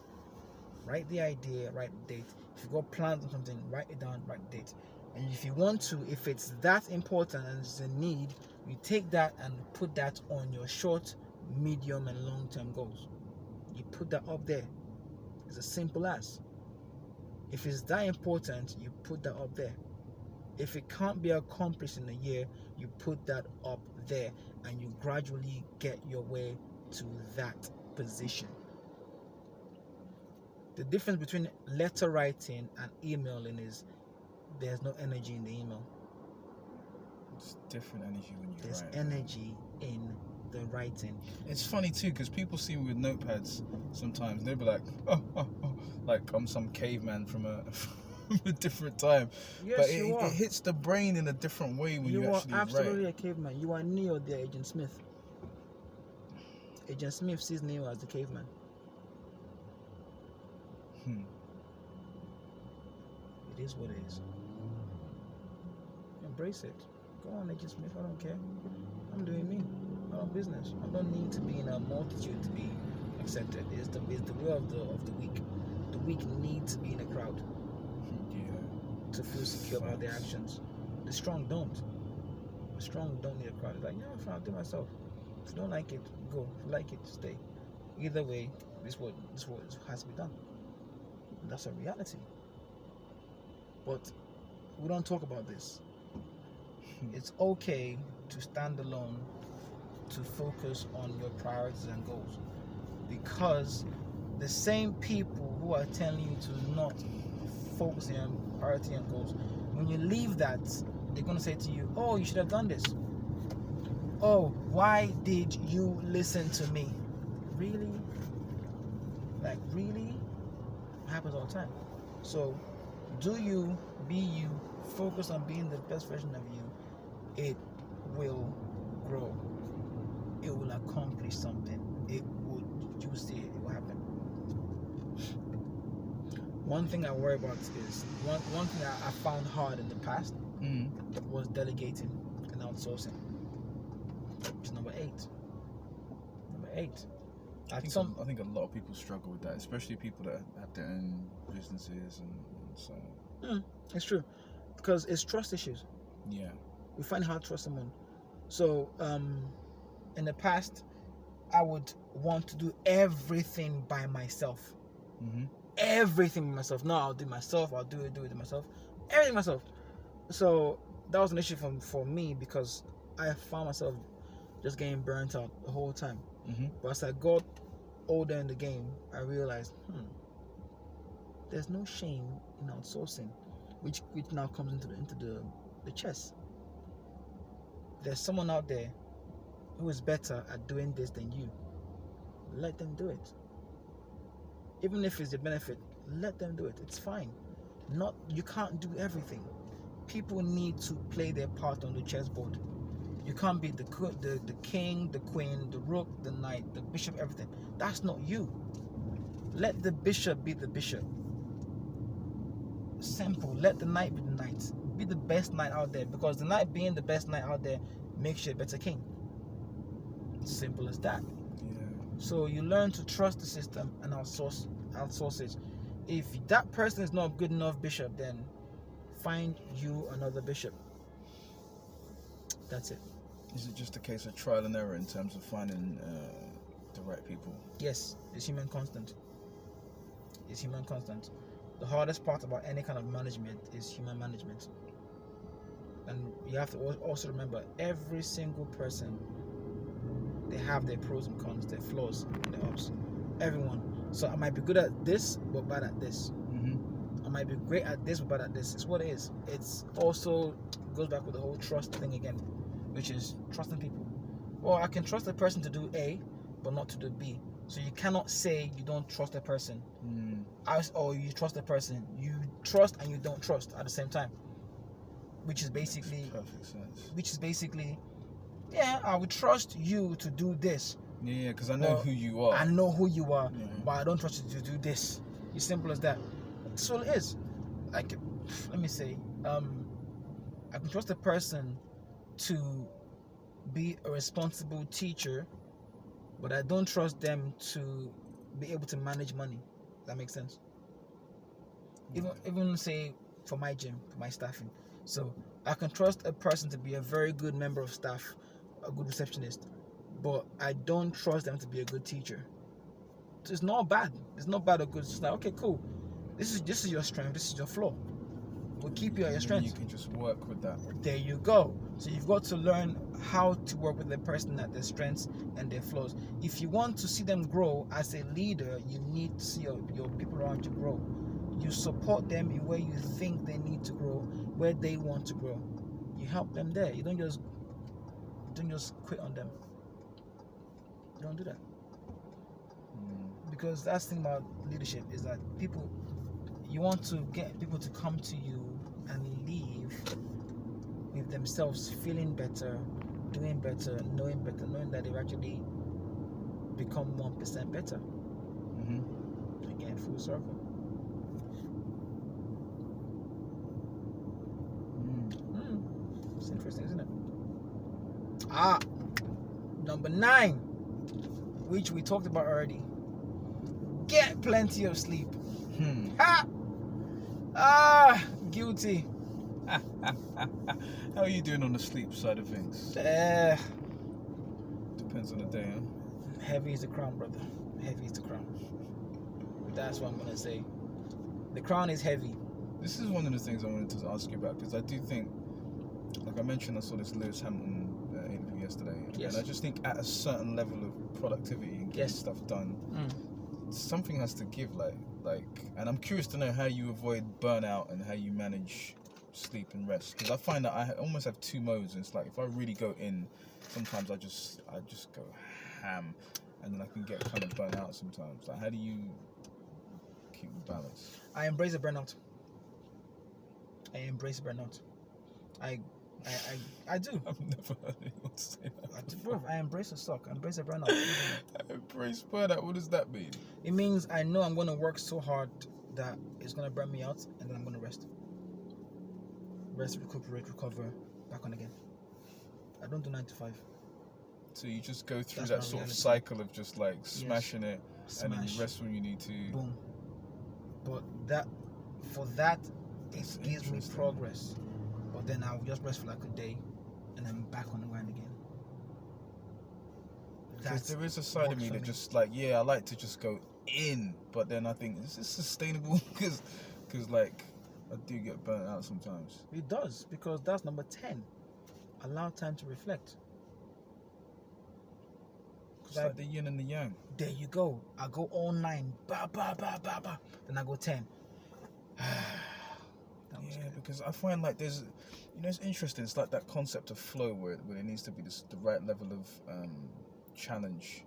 S1: Write the idea, write the date. If you got plans on something, write it down, write the date. And if you want to, if it's that important and it's a need, you take that and put that on your short, medium, and long-term goals. You put that up there. It's as simple as. If it's that important, you put that up there. If it can't be accomplished in a year, you put that up there, and you gradually get your way to that position. The difference between letter writing and emailing is there's no energy in the email.
S2: It's different energy when you
S1: There's
S2: write.
S1: energy in the writing.
S2: It's funny too, because people see me with notepads sometimes. They'll be like, like I'm some caveman from a different time.
S1: Yes,
S2: but
S1: you are.
S2: It hits the brain in a different way when you actually
S1: are absolutely
S2: write.
S1: a caveman. You are Neo there, Agent Smith. Agent Smith sees Neo as the caveman. It is what it is. Embrace it. Go on, Agent Smith. I don't care. I'm doing me. I don't business. I don't need to be in a multitude to be accepted. It's the way of the weak. The weak need to be in a crowd.
S2: Yeah.
S1: To feel secure about their actions. The strong don't. Strong don't need a crowd. It's like, yeah, fine, I'll do it myself. If you don't like it, go. If you like it, stay. Either way, this what has to be done. That's a reality. But we don't talk about this. It's okay to stand alone, to focus on your priorities and goals, because the same people who are telling you to not focus on your priority and goals, when you leave that, they're going to say to you, oh, you should have done this. Oh, why did you listen to me? Really? Like, really? It happens all the time. So, do you, be you, focus on being the best version of you. It will grow. It will accomplish something. It will, you see it will happen. One thing I worry about is, one thing I found hard in the past was delegating and outsourcing. Which is number 8. Number 8.
S2: I think a lot of people struggle with that, especially people that have their own businesses and so on.
S1: It's true. Because it's trust issues.
S2: Yeah.
S1: We find it hard to trust someone. So, in the past, I would want to do everything by myself. Everything by myself. No, I'll do it myself. I'll do it myself. Everything myself. So, that was an issue for me, because I found myself just getting burnt out the whole time. But as I got older in the game, I realized, there's no shame in outsourcing, which now comes into the chess. There's someone out there who is better at doing this than you. Let them do it. Even if it's the benefit, let them do it. It's fine. You can't do everything. People need to play their part on the chessboard. You can't be the king, the queen, the rook, the knight, the bishop, everything. That's not you. Let the bishop be the bishop. Simple. Let the knight be the knight. Be the best knight out there, because the knight being the best knight out there makes you a better king. Simple as that.
S2: Yeah.
S1: So you learn to trust the system and outsource it. If that person is not a good enough bishop, then find you another bishop. That's it.
S2: Is it just a case of trial and error in terms of finding the right people?
S1: Yes, it's human constant. It's human constant. The hardest part about any kind of management is human management. And you have to also remember, every single person, they have their pros and cons, their flaws, their ups. Everyone. So I might be good at this, but bad at this. I might be great at this, but bad at this. It's what it is. It's also goes back with the whole trust thing again, which is trusting people. Well, I can trust a person to do A, but not to do B. So you cannot say you don't trust a person, or you trust a person. You trust and you don't trust at the same time, which is basically
S2: makes perfect sense.
S1: Which is basically, yeah, I would trust you to do this.
S2: Yeah, because I know who you are.
S1: I know who you are, but I don't trust you to do this. It's simple as that. That's all it is. Like, let me say, I can trust a person to be a responsible teacher, but I don't trust them to be able to manage money. That makes sense. Even say for my gym, for my staffing. So I can trust a person to be a very good member of staff, a good receptionist, but I don't trust them to be a good teacher. So it's not bad. It's not bad or good. It's just like, okay, cool. This is your strength. This is your flaw. We'll keep you at your strength.
S2: You can just work with that.
S1: There you go. So you've got to learn how to work with the person at their strengths and their flaws. If you want to see them grow as a leader, you need to see your people around you grow. You support them in where you think they need to grow, where they want to grow. You help them there. You don't just quit on them. You don't do that. Because that's the thing about leadership, is that you want to get people to come to you and leave with themselves feeling better, doing better, knowing that they've actually become 1% better. Again, full circle. It's interesting, isn't it? Number 9, which we talked about already. Get plenty of sleep. Guilty.
S2: How are you doing on the sleep side of things? Depends on the day, huh?
S1: Heavy is the crown, brother. Heavy is the crown. That's what I'm gonna say. The crown is heavy.
S2: This is one of the things I wanted to ask you about, because I do think, like I mentioned, I saw this Lewis Hamilton interview yesterday,
S1: Yes.
S2: and I just think at a certain level of productivity and getting
S1: Yes.
S2: stuff done, something has to give. And I'm curious to know how you avoid burnout and how you manage sleep and rest, because I find that I almost have two modes. And it's like if I really go in, sometimes I just go ham, and then I can get kind of burnt out sometimes. Like, how do you keep the balance?
S1: I embrace the burnout. I embrace burnout. I do.
S2: I've never heard anyone say that.
S1: Bro, I embrace the suck. I embrace the burnout.
S2: I embrace burnout. What does that mean?
S1: It means I know I'm going to work so hard that it's going to burn me out, and then I'm going to rest. Rest, recuperate, recover, back on again. I don't do 9 to 5.
S2: So you just go through
S1: That's
S2: that
S1: my
S2: sort of
S1: reality.
S2: cycle of just like smashing it, and then
S1: Smash.
S2: you rest when you need to.
S1: Boom. But it
S2: That's
S1: gives me
S2: interesting.
S1: progress. But then I'll just rest for like a day, and I'm back on the grind again.
S2: Because there is a side of
S1: works
S2: me
S1: for
S2: that
S1: me.
S2: just like, yeah, I like to just go in, but then I think, is this sustainable? Because like I do get burnt out sometimes.
S1: It does, because that's number 10. Allow time to reflect.
S2: It's like the yin and the yang.
S1: There you go. I go all 9. Ba ba ba ba ba. Then I go 10. That was
S2: Yeah,
S1: good.
S2: because I find like there's, it's interesting. It's like that concept of flow where there needs to be the right level of challenge,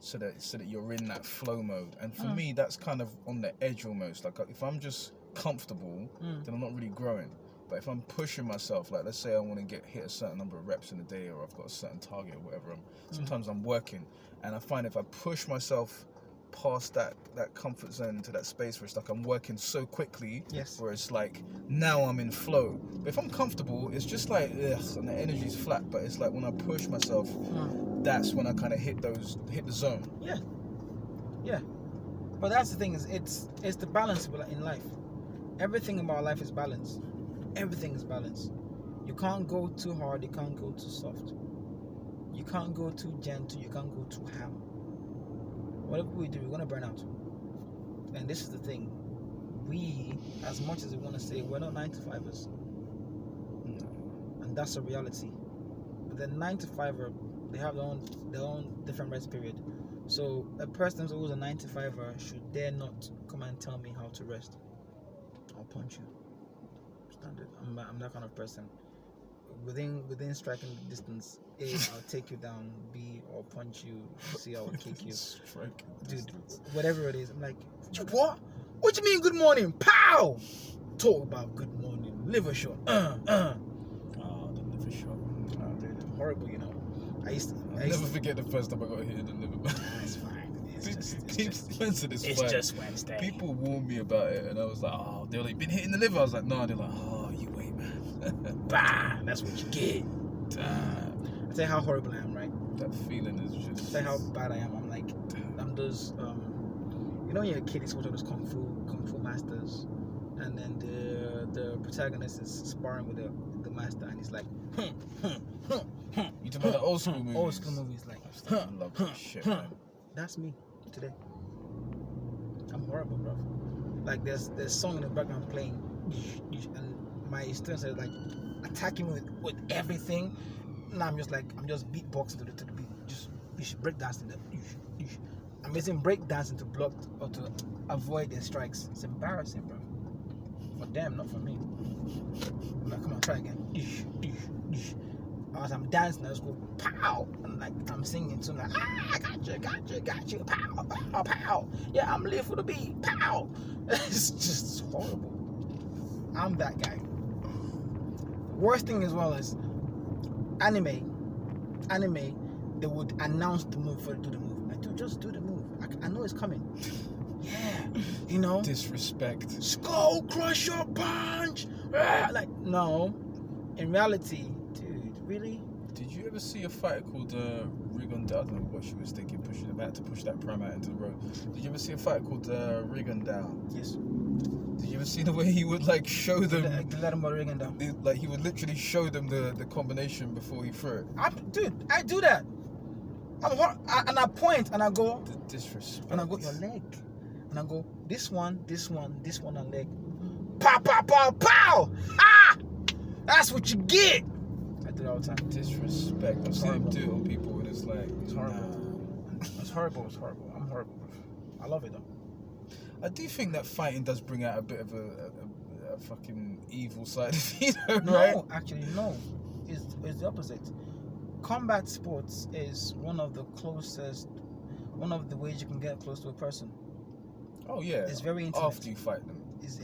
S2: so that you're in that flow mode. And for me, that's kind of on the edge almost. Like if I'm just comfortable, then I'm not really growing. But if I'm pushing myself, like let's say I want to hit a certain number of reps in a day, or I've got a certain target or whatever, sometimes I'm working, and I find if I push myself past that comfort zone into that space where it's like I'm working so quickly,
S1: Yes.
S2: where it's like now I'm in flow. But if I'm comfortable, it's just like ugh, and the energy's flat. But it's like when I push myself, that's when I kind of hit the zone.
S1: Yeah. But that's the thing, is it's the balance in life. Everything about life is balance. Everything is balance. You can't go too hard, you can't go too soft. You can't go too gentle, you can't go too ham. Whatever we do, we're gonna burn out. And this is the thing. We, as much as we want to say, we're not 9 to 5ers. And that's a reality. But the 9 to 5er, they have their own different rest period. So a person who's a 9 to 5er should dare not come and tell me how to rest. I'll punch you. Standard. I'm that kind of person. Within striking distance, A, I'll take you down. B, I'll punch you. C, I'll kick you. Dude, whatever it is, I'm like, what? What do you mean good morning? Pow! Talk about good morning. Liver shot.
S2: Oh, the liver shot.
S1: Oh, dude, horrible, I used to
S2: Never forget the first time I got hit in the liver.
S1: It's fine.
S2: It's
S1: just Wednesday.
S2: People warned me about it, and I was like, oh, they're like, been hit in the liver. I was like, no. They're like, oh, you wait, man.
S1: Bah, that's what you get. I tell you how horrible I am, right?
S2: That feeling is just.
S1: I tell you how bad I am. I'm like, I'm those, when you're a kid, it's one of those kung fu masters, and then the protagonist is sparring with the master, and he's like,
S2: You talking about the old school movies?
S1: Old school movies, like,
S2: I love that shit, man.
S1: That's me today. I'm horrible, bro. Like there's song in the background playing, and my students are like attacking me with everything. Now I'm just beatboxing to the beat. You should break dancing. I'm using break dancing to block or to avoid their strikes. It's embarrassing, bro. For them, not for me. I'm like, come on, try again. As I'm dancing, I just go pow, and like I'm singing too, like I got you, pow, pow, pow. Yeah, I'm live for the beat, pow. It's just horrible. I'm that guy. Worst thing as well is anime. They would announce the move before they do the move. Like, dude, just do the move. I know it's coming. Yeah,
S2: Disrespect.
S1: Skull crusher punch. Like, no. In reality, dude, really?
S2: Did you ever see a fighter called Rigon? I don't know what she was thinking, push that pram out into the road. Did you ever see a fighter called Rigon Down?
S1: Yes.
S2: Did you ever see the way he would like show them?
S1: Let him ring down.
S2: Like he would literally show them the combination before he threw it.
S1: Dude, I do that. And I point and I go.
S2: The disrespect.
S1: And I go your leg, and I go this one, and leg. Pow, pow, pow, pow! Ah! That's what you get. I do it all the time.
S2: Disrespect. I've seen him do it on people, and it's like
S1: it's horrible. It's horrible. I'm horrible. I love it though.
S2: I do think that fighting does bring out a bit of a fucking evil side of you, know, right?
S1: No, actually, no. It's the opposite. Combat sports is one of the ways you can get close to a person.
S2: Oh yeah.
S1: It's very intimate.
S2: After you fight them.
S1: It's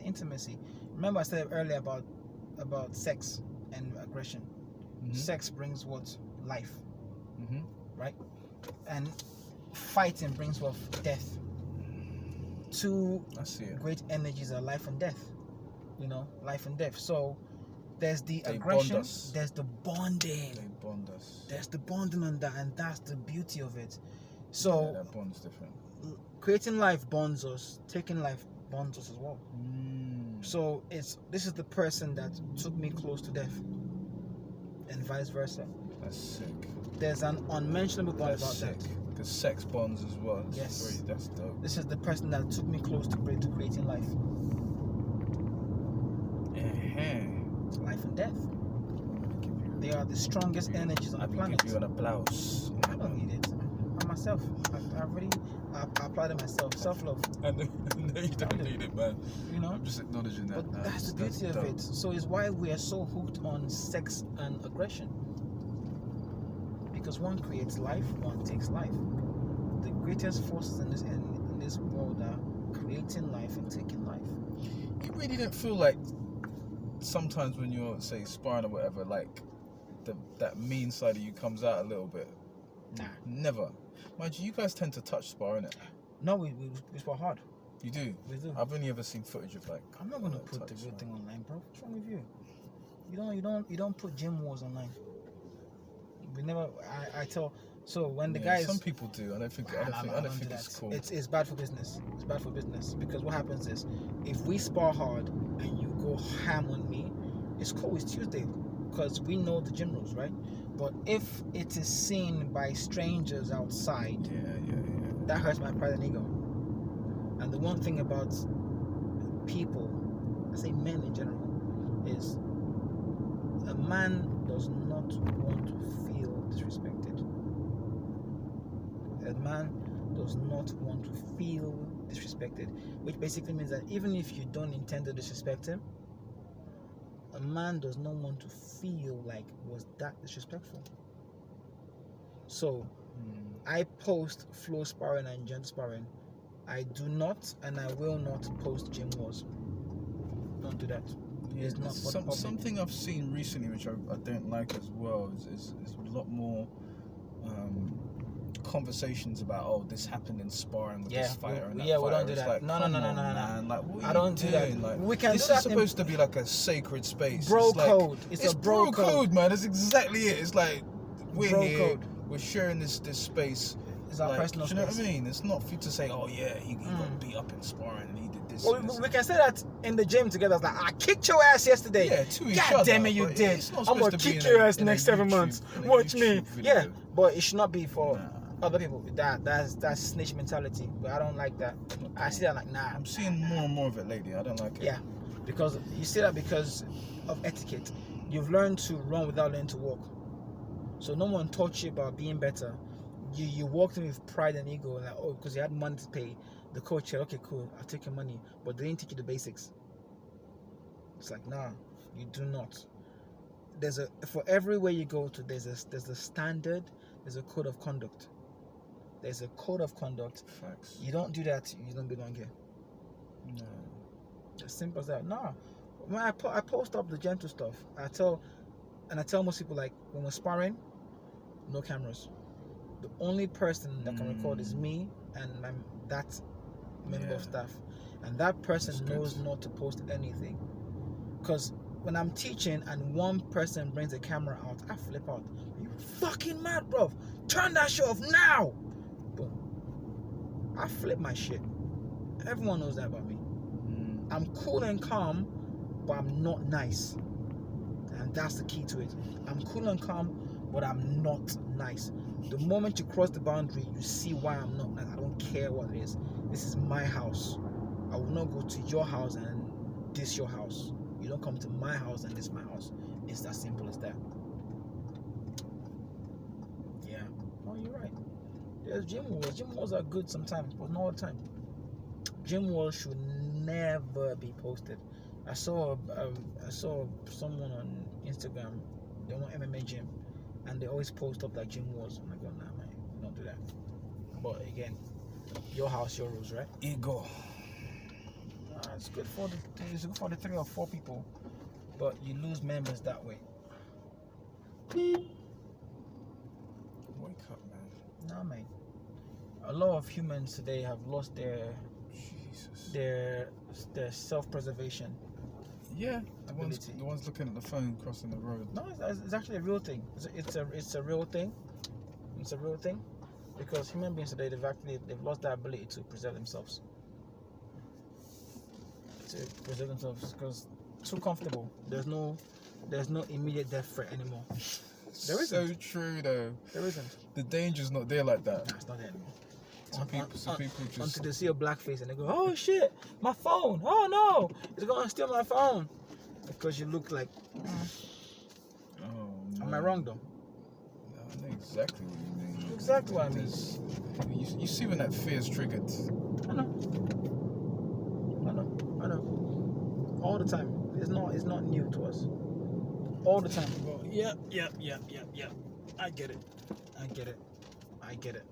S1: intimacy. Remember I said earlier about sex and aggression. Mm-hmm. Sex brings what? Life. Mm-hmm. Right? And fighting brings what? Death. Two great energies are life and death. You know, life and death. So there's the aggression, there's the bonding.
S2: They bond us.
S1: There's the bonding on that, and that's the beauty of it. So
S2: that bond's different.
S1: Creating life bonds us, taking life bonds us as well. So this is the person that took me close to death, and vice versa.
S2: That's sick.
S1: There's an unmentionable bond about
S2: sick.
S1: that.
S2: Because sex bonds as well.
S1: Yes.
S2: That's dope.
S1: This is the person that took me close to creating life. Life and death. They are the strongest energies on the planet.
S2: Give you an applause.
S1: I don't need it. I'm myself. I apply to myself. Self-love.
S2: I know you don't need it, man.
S1: You know?
S2: I'm just acknowledging that.
S1: But that's the beauty of it. So it's why we are so hooked on sex and aggression. Because one creates life, one takes life. The greatest forces in this world are creating life and taking life.
S2: You really don't feel like sometimes when you're, say, sparring or whatever, like that mean side of you comes out a little bit?
S1: Nah.
S2: Never. Mind you guys tend to touch spar, innit?
S1: No, we spar hard.
S2: You do?
S1: We do.
S2: I've only ever seen footage of like...
S1: I'm not going to put the real thing online, bro. What's wrong with you? You don't put gym wars online. We never... I tell... So when the guys...
S2: Some people do. I don't think it's cool.
S1: It's bad for business. It's bad for business. Because what happens is, if we spar hard and you go ham on me, it's cool. It's Tuesday. Because we know the gym rules, right? But if it is seen by strangers outside, that hurts my pride and ego. And the one thing about people, I say men in general, is a man does not want to feel disrespected. A man does not want to feel disrespected, which basically means that even if you don't intend to disrespect him, a man does not want to feel like was that disrespectful. So I post flow sparring and gentle sparring. I do not and I will not post gym wars. Don't do that. It's not for the public.
S2: Something I've seen recently which I don't like as well is a lot more conversations about this happened in sparring with this fighter and that fighter.
S1: We don't do that.
S2: Like,
S1: No.
S2: Like,
S1: I don't do that.
S2: Like,
S1: we can
S2: this
S1: do
S2: is
S1: that
S2: supposed to be like a sacred space.
S1: Bro
S2: it's
S1: code.
S2: Like,
S1: It's a bro code,
S2: man. That's exactly it. It's like we're
S1: bro
S2: here.
S1: Code.
S2: We're sharing this space.
S1: It's our personal
S2: space. You know
S1: space.
S2: what I mean? It's not for you to say, oh yeah, he got beat up in sparring and he did this.
S1: Well, we can say that in the gym together. It's like, I kicked your ass yesterday.
S2: Yeah, to each
S1: God
S2: other.
S1: damn it, you did. I'm gonna kick your ass next 7 months. Watch me. Yeah, but it should not be for other people. That's snitch mentality. But I don't like that. I see that like, nah.
S2: I'm seeing more and more of it lately. I don't like it.
S1: Yeah, because you see that because of etiquette. You've learned to run without learning to walk. So no one taught you about being better. You walked in with pride and ego, like, oh, because you had money to pay. The coach said, okay, cool, I'll take your money. But they didn't teach you the basics. It's like, nah, you do not. For every way you go to, there's a standard, there's a code of conduct. There's a code of conduct.
S2: Facts.
S1: You don't do that, you don't belong here.
S2: No.
S1: As simple as that. Nah. When I post up the gentle stuff, I tell most people, like, when we're sparring, no cameras. The only person that can record is me and that member of staff. And that person knows not to post anything. Because when I'm teaching and one person brings a camera out, I flip out. You fucking mad, bro. Turn that shit off now. Boom. I flip my shit. Everyone knows that about me. I'm cool and calm, but I'm not nice. And that's the key to it. I'm cool and calm, but I'm not nice. The moment you cross the boundary, you see why I'm not nice. I don't care what it is. This is my house. I will not go to your house and diss your house. You don't come to my house and diss my house. It's as simple as that. Yeah. Oh, you're right. There's gym wars. Gym wars are good sometimes, but not all the time. Gym wars should never be posted. I saw someone on Instagram. They want MMA gym, and they always post up like gym wars. I'm like, oh, nah, man, don't do that. But again, your house, your rules, right?
S2: Ego.
S1: It's good for the 3 or 4 people, but you lose members that way.
S2: Wake up, man.
S1: Nah, man. A lot of humans today have lost their self-preservation.
S2: Yeah, the ones looking at the phone crossing the road.
S1: No, it's actually a real thing. It's a real thing. It's a real thing, because human beings today they've lost that ability to preserve themselves. Because too comfortable. There's no immediate death threat anymore. There isn't.
S2: So true though.
S1: There isn't.
S2: The danger's not there like that.
S1: Nah, it's not there anymore.
S2: Some people just
S1: until they see a blackface and they go, oh shit, my phone. Oh no, it's gonna steal my phone. Because you look like.
S2: Oh,
S1: am I wrong though?
S2: No, I know exactly what you mean.
S1: Exactly what I mean.
S2: You see when that fear is triggered.
S1: I know. All the time. It's not new to us. All the time. Well, yeah. I get it.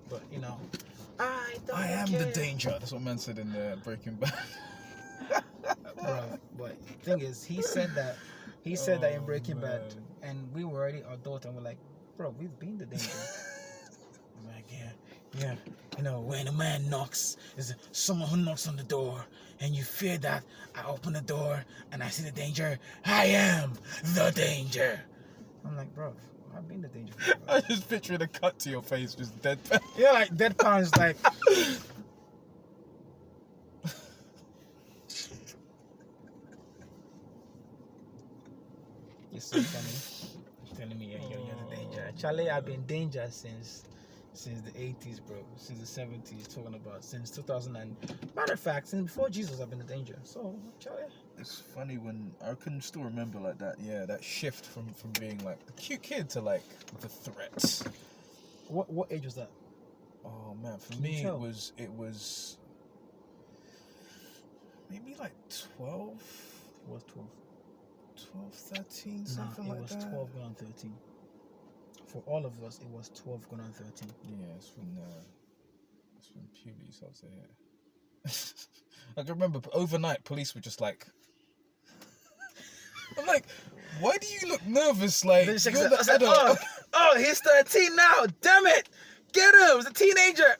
S1: But I
S2: am the danger. That's what man said in Breaking Bad.
S1: Bro, but the thing is, he said that in Breaking Bad, and we were already adult, and we're like, bro, we've been the danger. I'm like, yeah. When a man knocks, there's someone who knocks on the door, and you fear that. I open the door, and I see the danger. I am the danger. I'm like, bro, I've been the danger.
S2: I just picturing a cut to your face, just deadpan.
S1: Yeah, like deadpan is like. You're so funny. You're telling me you're the danger. Charlie, I've been danger since the 80s, bro. Since the 70s, talking about since 2000. Matter of fact, since before Jesus, I've been the danger. So, Charlie.
S2: It's funny when I can still remember like that. Yeah, that shift from being like the cute kid to like the threat.
S1: What age was that?
S2: Oh man, for me it was maybe like 12.
S1: It was 12.
S2: 12, 13, something like that.
S1: It was 12 going on 13. For all of us, it was 12 going on 13.
S2: Yeah, it's when puberty starts to hit. I can remember overnight, police were just like, I'm like, why do you look nervous? Like, you're the adult.
S1: Oh, he's 13 now. Damn it. Get him. He's a teenager.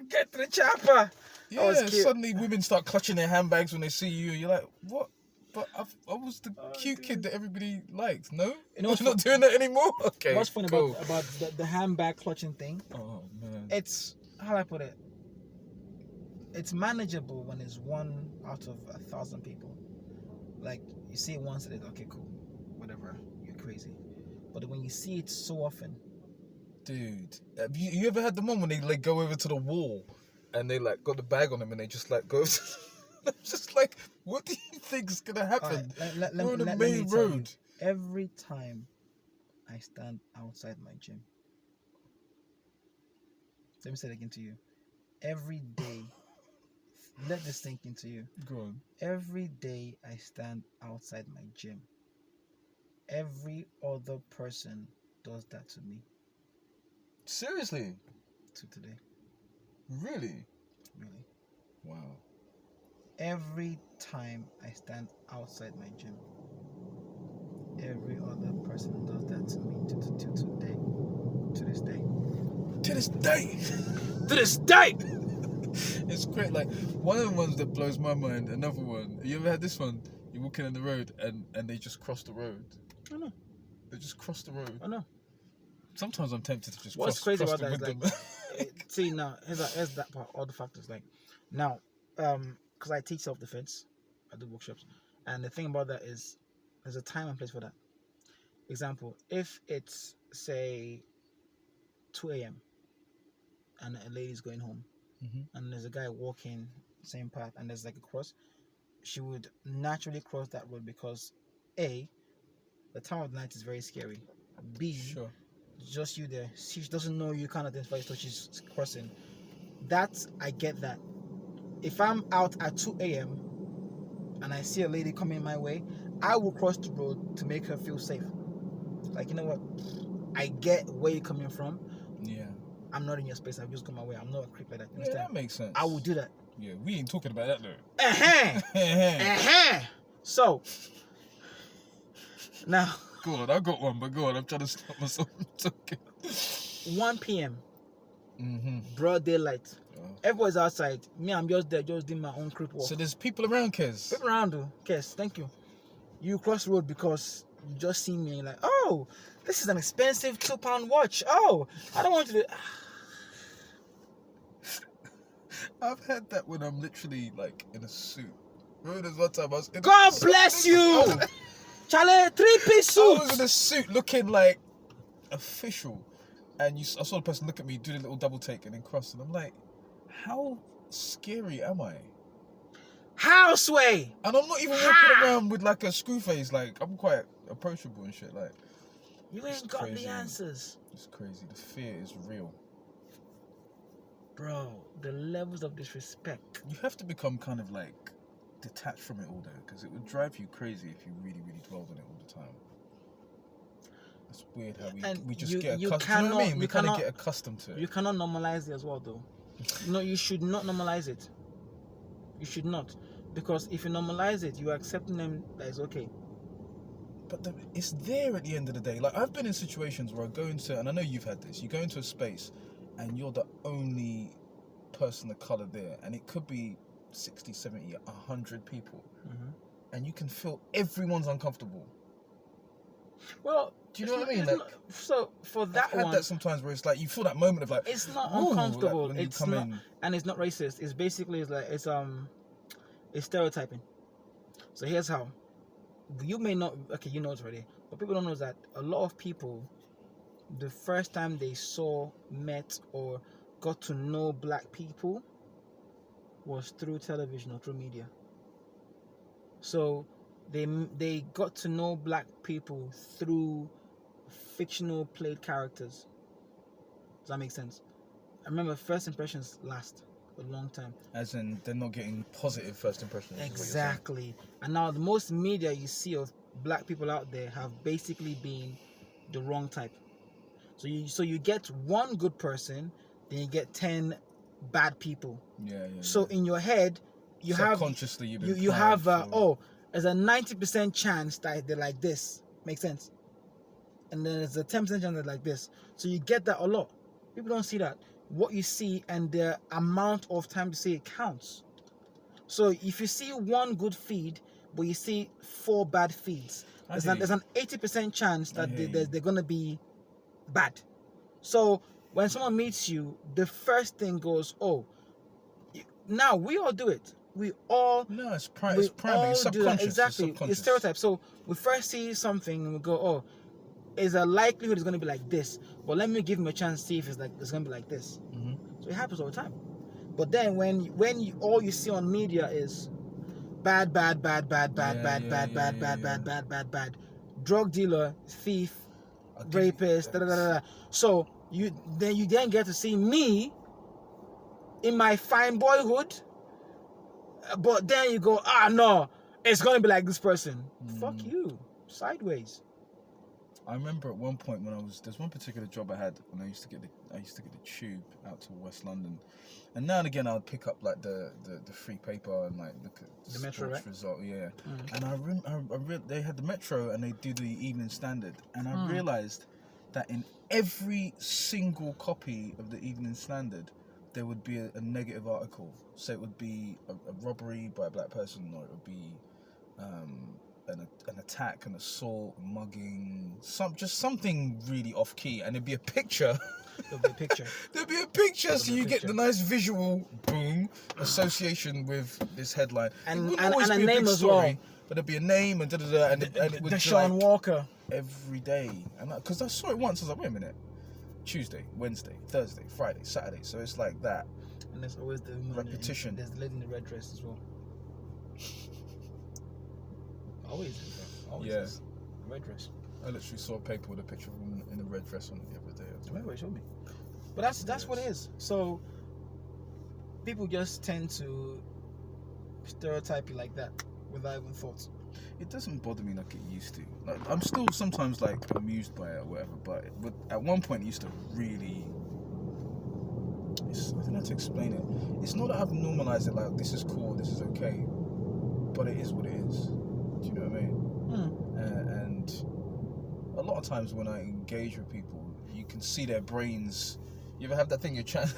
S1: Get to the chopper.
S2: Yeah, suddenly women start clutching their handbags when they see you. You're like, what? But I was the cute kid that everybody liked. No? You're not doing that anymore? Okay.
S1: What's funny about the handbag clutching thing?
S2: Oh, man.
S1: It's, how do I put it? It's manageable when it's 1 out of 1,000 people. Like, you see it once and it's okay, cool. Whatever. You're crazy. But when you see it so often.
S2: Dude, have you ever had the one when they like go over to the wall and they like got the bag on them and they just like go just like, what do you think is gonna happen?
S1: Right,
S2: we're on the main road.
S1: Every time I stand outside my gym, let me say it again to you. Every day, let this sink into you.
S2: Go on. Every
S1: day I stand outside my gym. Every other person does that to me.
S2: Seriously?
S1: To today.
S2: Really?
S1: Really.
S2: Wow.
S1: Every time I stand outside my gym, every other person does that to me to today. To this day.
S2: To this day!
S1: To this day!
S2: It's great. Like, one of the ones that blows my mind, another one. You ever had this one? You're walking on the road and they just cross the road.
S1: I know.
S2: They just cross the road.
S1: I know.
S2: Sometimes I'm tempted to just
S1: What's
S2: cross
S1: crazy about
S2: the
S1: that is like, see now, here's that part, all the factors. Like, now, because I teach self-defense, I do workshops, and the thing about that is there's a time and place for that. Example, if it's say 2 a.m. and a lady's going home, and there's a guy walking same path, and there's like a cross, she would naturally cross that road because A, the time of the night is very scary. B,
S2: Sure.
S1: just you there. She doesn't know you can't identify, so she's crossing. I get that. If I'm out at 2 a.m. and I see a lady coming my way, I will cross the road to make her feel safe. Like, you know what? I get where you're coming from.
S2: Yeah.
S1: I'm not in your space. I've just come my way. I'm not a creep like that. You
S2: Yeah,
S1: understand?
S2: that makes sense.
S1: I will do that.
S2: Yeah, we ain't talking about that though.
S1: So, now.
S2: Go on, I got one, but go on. I'm trying to stop myself from talking.
S1: 1 p.m. Broad daylight.
S2: Oh.
S1: Everybody's outside. Me, I'm just there, just doing my own creep walk.
S2: So there's people around, Kez.
S1: People around, though. Kes, thank you. You cross the road because you just see me and you're like, oh, this is an expensive £2 watch. Oh, I don't want you to.
S2: I've had that when I'm literally like in a suit. Remember there's one time I was in
S1: God bless you! Charlie, 3-piece suit!
S2: I was in a suit looking like official. And I saw the person look at me, do the little double take and then cross. And I'm like, how scary am I?
S1: Houseway!
S2: And I'm not even walking around with like a screw face. Like, I'm quite approachable and shit. Like,
S1: You ain't got
S2: crazy.
S1: the answers.
S2: It's crazy. The fear is real.
S1: Bro, the levels of disrespect.
S2: You have to become kind of like detached from it all though, because it would drive you crazy if you really, really dwelled on it all the time. It's weird how we just get accustomed. You know what I mean? We kind of get accustomed to it.
S1: You cannot normalize it as well, though. No, you should not normalize it. You should not, because if you normalize it, you are accepting them that it's okay.
S2: But it's there at the end of the day. Like, I've been in situations where I go into, and I know you've had this, you go into a space and you're the only person of colour there, and it could be 60, 70, 100 people, and you can feel everyone's uncomfortable.
S1: Well,
S2: do you know what I mean? Like,
S1: so for that
S2: I've had that sometimes where it's like you feel that moment of like
S1: it's not uncomfortable.
S2: Like
S1: it's not, and it's not racist. It's basically it's stereotyping. So here's how. You may not, okay, you know it already, but people don't know that a lot of people, the first time they met or got to know black people was through television or through media. So they got to know black people through fictional played characters. Does that make sense? I remember first impressions last a long time. As in, they're not getting positive first impressions. Exactly. And now the most media you see of black people out there have basically been the wrong type. So you get one good person, then you get 10 bad people. So in your head, you have there's a 90% chance that they're like this. Makes sense? And then there's a 10% chance they're like this. So you get that a lot. People don't see that. What you see and the amount of time to see it counts. So if you see one good feed, but you see 4 bad feeds, there's an 80% chance that they're going to be bad. So when someone meets you, the first thing goes, oh, now we all do it. It's primary. It's subconscious. Exactly. It's stereotype. So we first see something and we go, oh, is a likelihood it's going to be like this. But let me give him a chance to see if it's going to be like this. So it happens all the time. But then when all you see on media is bad, drug dealer, thief, rapist, So you then get to see me in my fine boyhood. But then you go, no, it's going to be like this person. Fuck you. Sideways. I remember at one point when there's one particular job I had when I used to get the tube out to West London, and now and again I'd pick up like the free paper and like look at the Metro, right? Result, yeah. And I they had the Metro and they do the Evening Standard, and I realised that in every single copy of the Evening Standard there would be a negative article. So it would be a robbery by a black person, or it would be an attack, an assault, mugging, something really off key, and it'd be a picture There'll be a picture.
S2: There'll be a picture,
S1: There'll
S2: so
S1: be a
S2: you get
S1: picture.
S2: the nice visual boom association with this headline.
S1: And-
S2: It wouldn't
S1: and-
S2: always
S1: and a
S2: be
S1: name
S2: big
S1: as
S2: story,
S1: well.
S2: but there'd be a name and and it would
S1: Deshaun
S2: like
S1: Walker.
S2: every day. And because I saw it once, I was like, wait a minute. Tuesday, Wednesday, Thursday, Friday, Saturday. So it's like that.
S1: And there's always the woman
S2: Repetition.
S1: There's the lady in the red dress as well. Always is, bro. Always
S2: Yeah.
S1: is. Red dress.
S2: I literally saw a paper with a picture of a woman in a red dress on it the other day.
S1: I remember it showed me. But that's what it is. So people just tend to stereotype you like that without even thoughts.
S2: It doesn't bother me like it used to. Like, I'm still sometimes like amused by it or whatever, but at one point it used to really. I don't know how to explain it. It's not that I've normalized it like this is cool, this is okay, but it is what it is. Do you know what I mean? And a lot of times when I engage with people, you can see their brains. You ever have that thing you're chatting,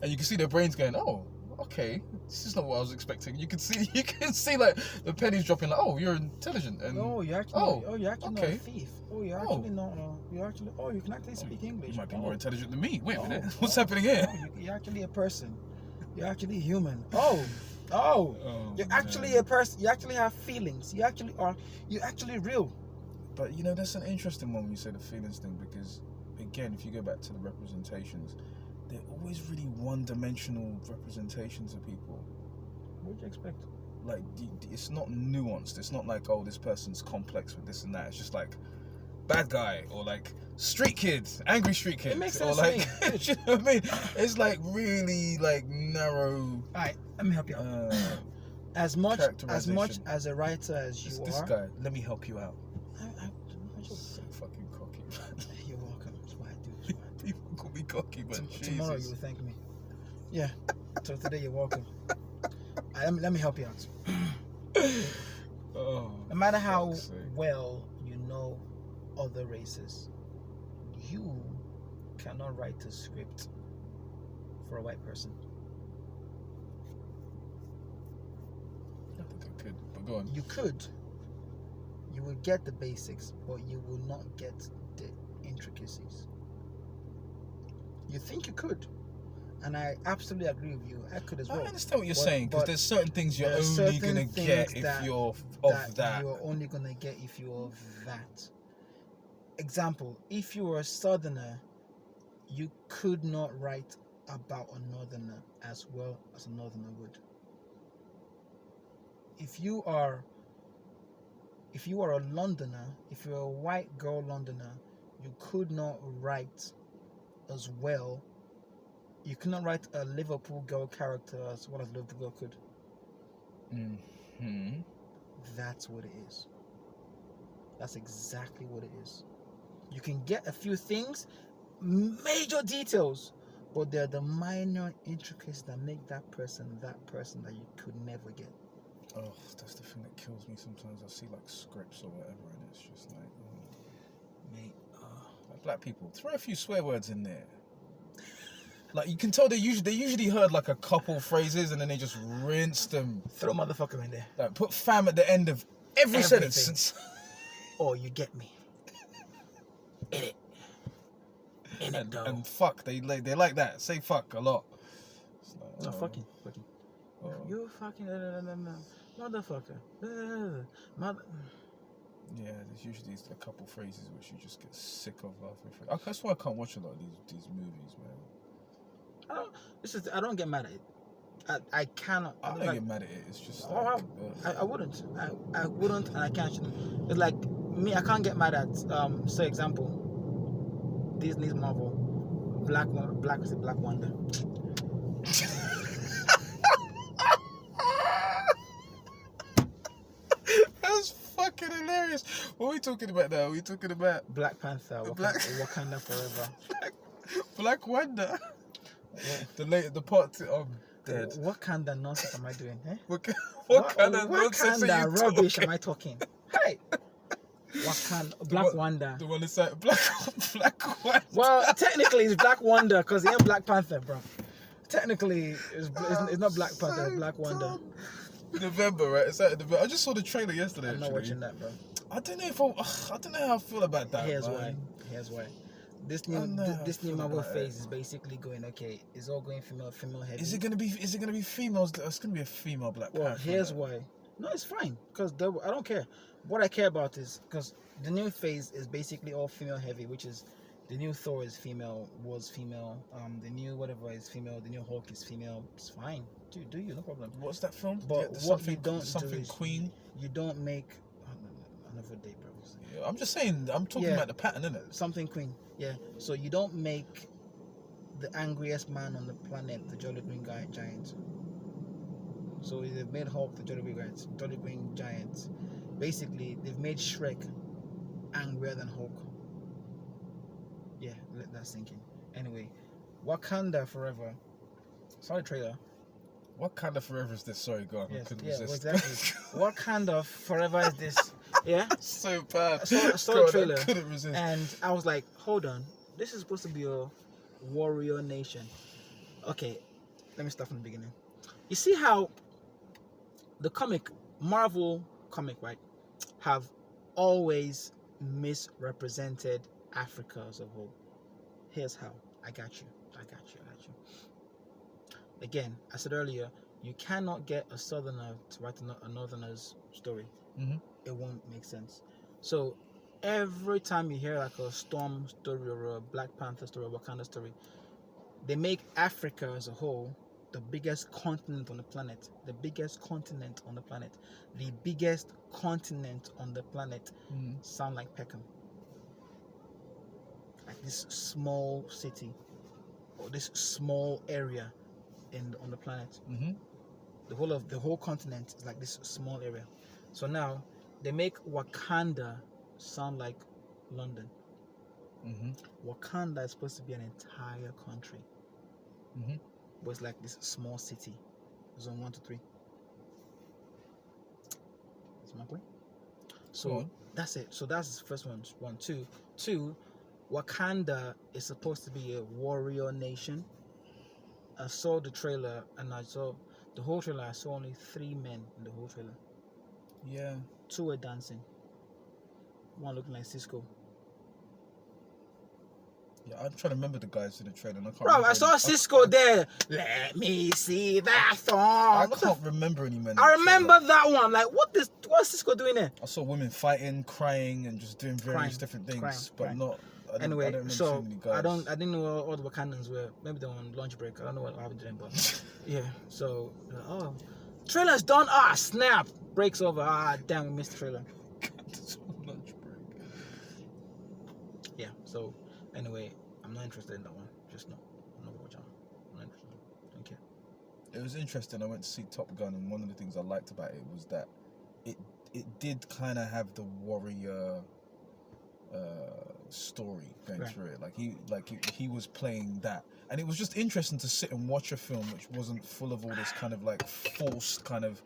S2: and you can see their brains going, "Oh, okay, this is not what I was expecting." You can see like the pennies dropping. Like, "Oh, you're intelligent." And
S1: You're actually not
S2: okay.
S1: a thief. You're actually not. You can actually speak English.
S2: You might be more intelligent than me. Wait a minute,
S1: Oh,
S2: what's happening here?
S1: You're actually a person. You're actually human. You're actually
S2: man.
S1: a person. You actually have feelings. You're actually real.
S2: But that's an interesting one when you say the feelings thing, because again, if you go back to the representations, they're always really one-dimensional representations of people.
S1: What do you expect?
S2: Like, it's not nuanced. It's not like, oh, this person's complex with this and that. It's just like bad guy, or like street kid, angry street kid.
S1: It makes
S2: or
S1: sense
S2: like,
S1: to me.
S2: do you know what I mean? It's like really like narrow.
S1: All right, let me help you out. As much as a writer as you
S2: This
S1: are,
S2: guy, let me help you out.
S1: I'm
S2: So fucking cocky, man.
S1: You're welcome. That's what I do.
S2: People call me cocky, man.
S1: Tomorrow you
S2: Jesus.
S1: will thank me. Yeah. So today you're welcome. Let me help you out.
S2: Oh,
S1: No matter how
S2: fuck's sake.
S1: well you know other races, you cannot write a script for a white person.
S2: I think I could, but go on.
S1: You could. You will get the basics, but you will not get the intricacies. You think you could, and I absolutely agree with you. I could as well.
S2: I understand what you're
S1: But-
S2: saying, because
S1: but
S2: there's certain things you're
S1: there's
S2: only
S1: certain
S2: gonna get
S1: things
S2: if
S1: that-
S2: you're of that.
S1: You're only gonna get if you're of that. Example: if you were a southerner, you could not write about a northerner as well as a northerner would. If you are a Londoner, if you're a white girl Londoner, you could not write as well. You cannot write a Liverpool girl character as well as Liverpool girl could.
S2: Mm-hmm.
S1: That's what it is. That's exactly what it is. You can get a few things, major details, but they're the minor intricacies that make that person that you could never get.
S2: Oh, that's the thing that kills me sometimes. I see like scripts or whatever, and it's just like,
S1: Mate,
S2: like black people, throw a few swear words in there. Like, you can tell they usually heard like a couple phrases, and then they just rinse them.
S1: throw motherfucker in there.
S2: Like, put fam at the end of every
S1: Everything.
S2: sentence.
S1: Oh, you get me. In it. In it, though.
S2: And fuck, they like that. Say fuck a lot. It's like,
S1: No,
S2: oh,
S1: fucking.
S2: oh.
S1: You fucking motherfucker. Mother.
S2: Yeah, there's usually a couple phrases which you just get sick of laughing through. That's why I can't watch a lot of these movies, man.
S1: I don't get mad at it. I cannot.
S2: I don't get mad at it. It's just like,
S1: I wouldn't. I wouldn't, and I can't. It's like me. I can't get mad at. Say example. Disney's Marvel, Black Wonder.
S2: That's fucking hilarious. What are we talking about now? Are we talking about
S1: Black Panther, Wakanda Forever.
S2: Black Wonder?
S1: Yeah.
S2: The part dead.
S1: What kind of nonsense am I doing? Eh?
S2: What kind of nonsense
S1: kind
S2: are
S1: of
S2: you
S1: rubbish
S2: talking?
S1: am I talking? Hey, Black Wonder.
S2: The one inside Black Wonder.
S1: Well, technically it's Black Wonder because he ain't Black Panther, bro. Technically, it's not Black Panther, it's Black Wonder.
S2: November, right? It's out in November. I just saw the trailer yesterday.
S1: I'm not watching that, bro.
S2: I don't know how I feel about that.
S1: Here's
S2: man.
S1: why. this new
S2: And,
S1: this new
S2: feel
S1: Marvel
S2: about
S1: phase
S2: it.
S1: is basically going, okay, it's all going female heavy.
S2: Is it gonna be females? It's gonna be a female Black
S1: Well,
S2: Panther.
S1: here's
S2: innit?
S1: why. No, it's fine because I don't care. What I care about is because the new phase is basically all female heavy, which is the new Thor is female, was female. The new whatever is female. The new Hulk is female. It's fine. Do you no problem.
S2: What's that film?
S1: But
S2: The
S1: what you don't do
S2: something
S1: is
S2: Queen.
S1: you don't make another day, bro.
S2: Yeah, I'm just saying. I'm talking
S1: Yeah.
S2: about the pattern, innit?
S1: Something Queen. Yeah. So you don't make the angriest man on the planet the Jolly Green Giant. So they've made Hulk the Jolly Green Giant. Basically, they've made Shrek angrier than Hulk. Yeah, let that sink in. Anyway, Wakanda Forever. Saw the trailer.
S2: What kind of forever is this? Sorry, go on. I
S1: Yes,
S2: couldn't
S1: yeah,
S2: resist.
S1: exactly. What kind of forever is this? Yeah.
S2: So bad.
S1: I saw
S2: God,
S1: the trailer,
S2: I couldn't resist.
S1: and I was like, hold on, this is supposed to be a warrior nation. Okay, let me start from the beginning. You see how the Marvel comic, right, have always misrepresented Africa as a whole. Here's how. I got you. Again, I said earlier, you cannot get a southerner to write a northerner's story.
S2: Mm-hmm.
S1: It won't make sense. So every time you hear like a Storm story or a Black Panther story or Wakanda story, they make Africa as a whole the biggest continent on the planet. The biggest continent on the planet sound like Peckham. Like this small city or this small area on the planet.
S2: Mm-hmm.
S1: The whole continent is like this small area. So now they make Wakanda sound like London.
S2: Mm-hmm.
S1: Wakanda is supposed to be an entire country.
S2: Mm-hmm.
S1: But it's like this small city. Zone 1 to 3. That's my point. So that's it. So that's the first one. 1, 2. 2, Wakanda is supposed to be a warrior nation. I saw the trailer and I saw the whole trailer. I saw only 3 men in the whole trailer.
S2: Yeah.
S1: 2 were dancing. 1 looking like Cisco.
S2: Yeah, I'm trying to remember the guys in the trailer. And I can't
S1: Bro,
S2: remember
S1: I saw
S2: any-
S1: Cisco there. Let me see that
S2: I
S1: song.
S2: can't remember any men. in
S1: I
S2: the
S1: remember
S2: trailer.
S1: that one. Like, what's Cisco doing there?
S2: I saw women fighting, crying, and just doing various different things, but
S1: crying.
S2: not. I don't
S1: Anyway,
S2: remember
S1: so
S2: too many guys.
S1: I didn't know all the Wakandans were. Maybe they were on lunch break. I don't know what happened to them, but yeah. So trailer's done. Ah, snap! Breaks over. Ah, damn, we missed the trailer.
S2: Lunch break.
S1: Yeah. So anyway, I'm not interested in that one. Just no. I'm not watching. I'm not interested. Don't care.
S2: It was interesting. I went to see Top Gun, and one of the things I liked about it was that it did kind of have the warrior story going through it. He was playing that, and it was just interesting to sit and watch a film which wasn't full of all this kind of like forced kind of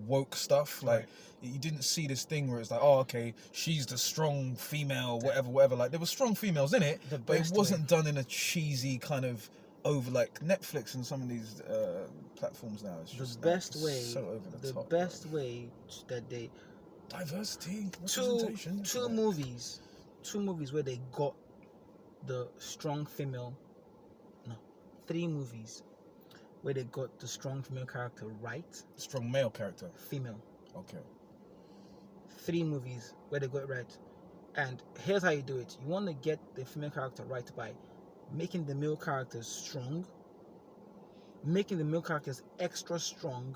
S2: woke stuff. Like you didn't see this thing where it's like, oh, okay, she's the strong female, whatever. Like there were strong females in it, but it wasn't done in a cheesy kind of over like Netflix and some of these platforms now. It's just
S1: the best way.
S2: so over the top.
S1: The best way that they
S2: diversity, representation.
S1: Two movies where they got the strong female. No, 3 movies where they got the strong female character right.
S2: Strong male character.
S1: Female.
S2: Okay.
S1: 3 movies where they got it right. And here's how you do it. You want to get the female character right by making the male characters strong, making the male characters extra strong,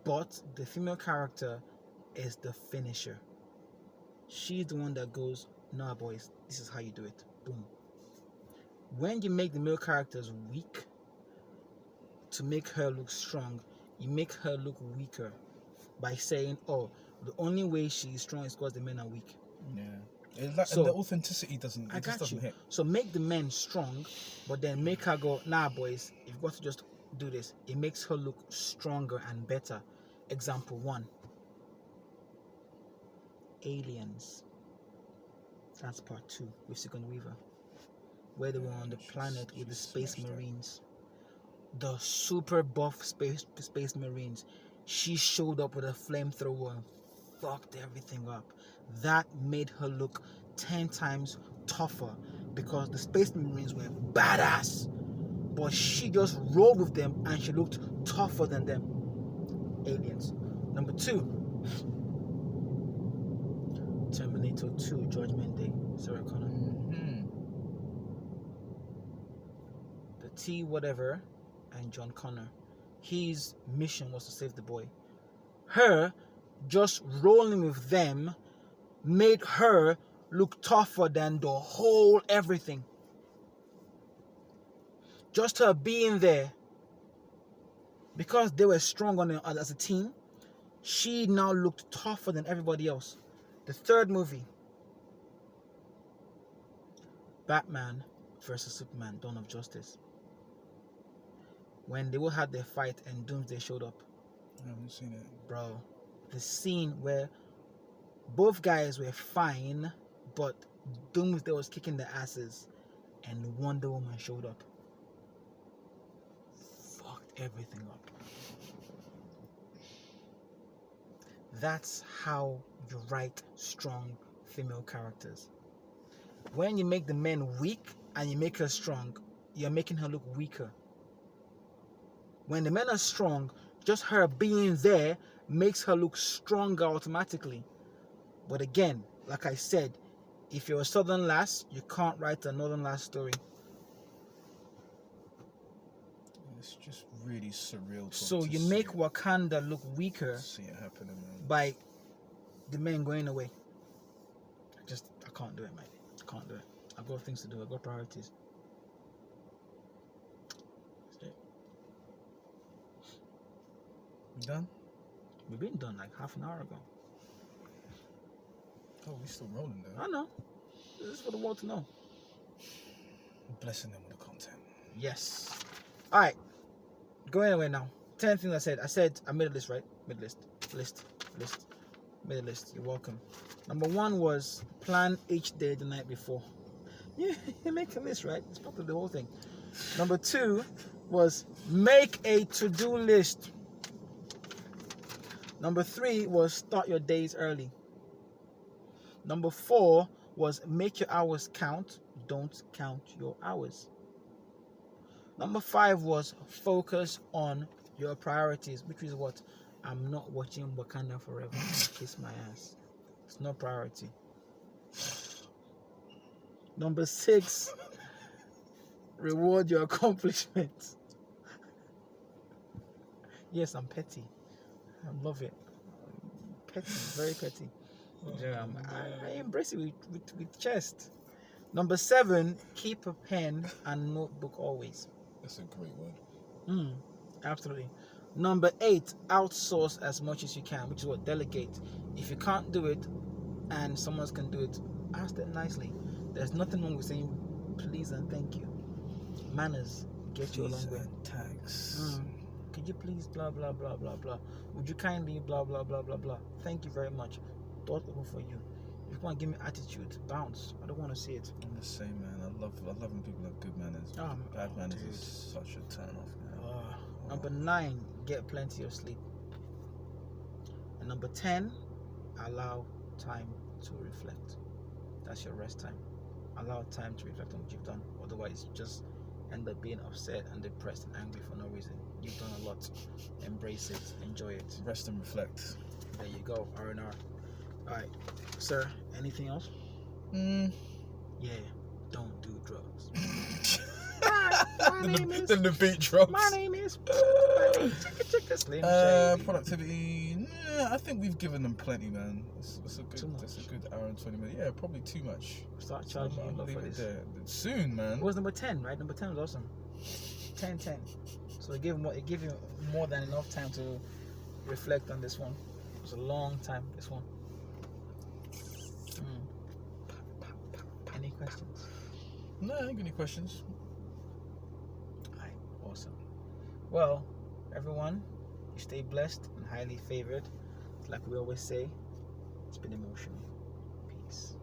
S1: but the female character is the finisher. She's the one that goes, nah boys, this is how you do it. Boom. When you make the male characters weak to make her look strong, you make her look weaker by saying, oh, the only way she's strong is because the men are weak.
S2: Yeah. And the authenticity doesn't hit.
S1: So make the men strong, but then make her go, nah boys, you've got to just do this. It makes her look stronger and better. Example 1. Aliens. That's part 2 with Sigourney Weaver, where they were on the planet with the Space Marines, the super buff Space Marines. She showed up with a flamethrower and fucked everything up. That made her look 10 times tougher because the Space Marines were badass, but she just rolled with them and she looked tougher than them. Aliens. Number 2, Terminator 2, Judgment Day, Sarah Connor. The T whatever and John Connor. His mission was to save the boy. Her just rolling with them made her look tougher than the whole everything. Just her being there, because they were strong on as a team, she now looked tougher than everybody else. The third movie, Batman versus Superman, Dawn of Justice. When they all had their fight and Doomsday showed up.
S2: I haven't seen it.
S1: Bro, the scene where both guys were fine, but Doomsday was kicking their asses and Wonder Woman showed up. Fucked everything up. That's how you write strong female characters. When you make the men weak and you make her strong, you're making her look weaker. When the men are strong, just her being there makes her look stronger automatically. But again, like I said, if you're a Southern lass, you can't write a Northern lass story.
S2: It's just really surreal.
S1: So you make Wakanda look weaker
S2: see it happening, man.
S1: by the men going away. I can't do it, mate. I can't do it. I've got things to do. I've got priorities.
S2: We done?
S1: We've been done like half an hour ago.
S2: Oh, we're still rolling though.
S1: I know. This is for the world to know.
S2: Blessing them with the content.
S1: Yes. Alright. Going away now. 10 things I said. I made a list, right? Made a list. Made a list. You're welcome. Number 1 was plan each day the night before. Yeah, you make a list, right? It's part of the whole thing. Number 2 was make a to-do list. Number 3 was start your days early. Number 4 was make your hours count. Don't count your hours. Number 5 was focus on your priorities, which is what? I'm not watching Wakanda Forever. Kiss my ass. It's not priority. Number 6, reward your accomplishments. Yes, I'm petty. I love it. Petty, very petty. I embrace it with chest. Number 7, keep a pen and notebook always.
S2: That's a great one.
S1: Absolutely. Number 8, outsource as much as you can, which is what? Delegate. If you can't do it and someone else can do it, ask them nicely. There's nothing wrong with saying please and thank you. Manners get you a long way.
S2: Tags.
S1: Could you please blah blah blah blah blah? Would you kindly blah blah blah blah blah? Thank you very much. Thought open for you. If you want to give me attitude, bounce. I don't want to see it.
S2: I'm the same, man. I love when people have good manners. Bad manners is such a turn off, man.
S1: Number 9, get plenty of sleep. And number 10, allow time to reflect. That's your rest time. Allow time to reflect on what you've done. Otherwise, you just end up being upset and depressed and angry for no reason. You've done a lot. Embrace it. Enjoy it.
S2: Rest and reflect.
S1: There you go. R&R. Alright. Sir, anything else? Yeah. Don't do drugs.
S2: Then the beat drops.
S1: My name is check this
S2: productivity. I think we've given them plenty, man. That's a good hour and 20 minutes. Yeah, probably too much.
S1: Start charging you for this.
S2: Soon, man.
S1: It was number 10, right? Number 10 was awesome. 10. So it gave you more than enough time to reflect on this one. It was a long time, this one. Any questions?
S2: No, I ain't got any questions.
S1: Alright, awesome. Well, everyone, you stay blessed and highly favored. Like we always say, it's been emotional. Peace.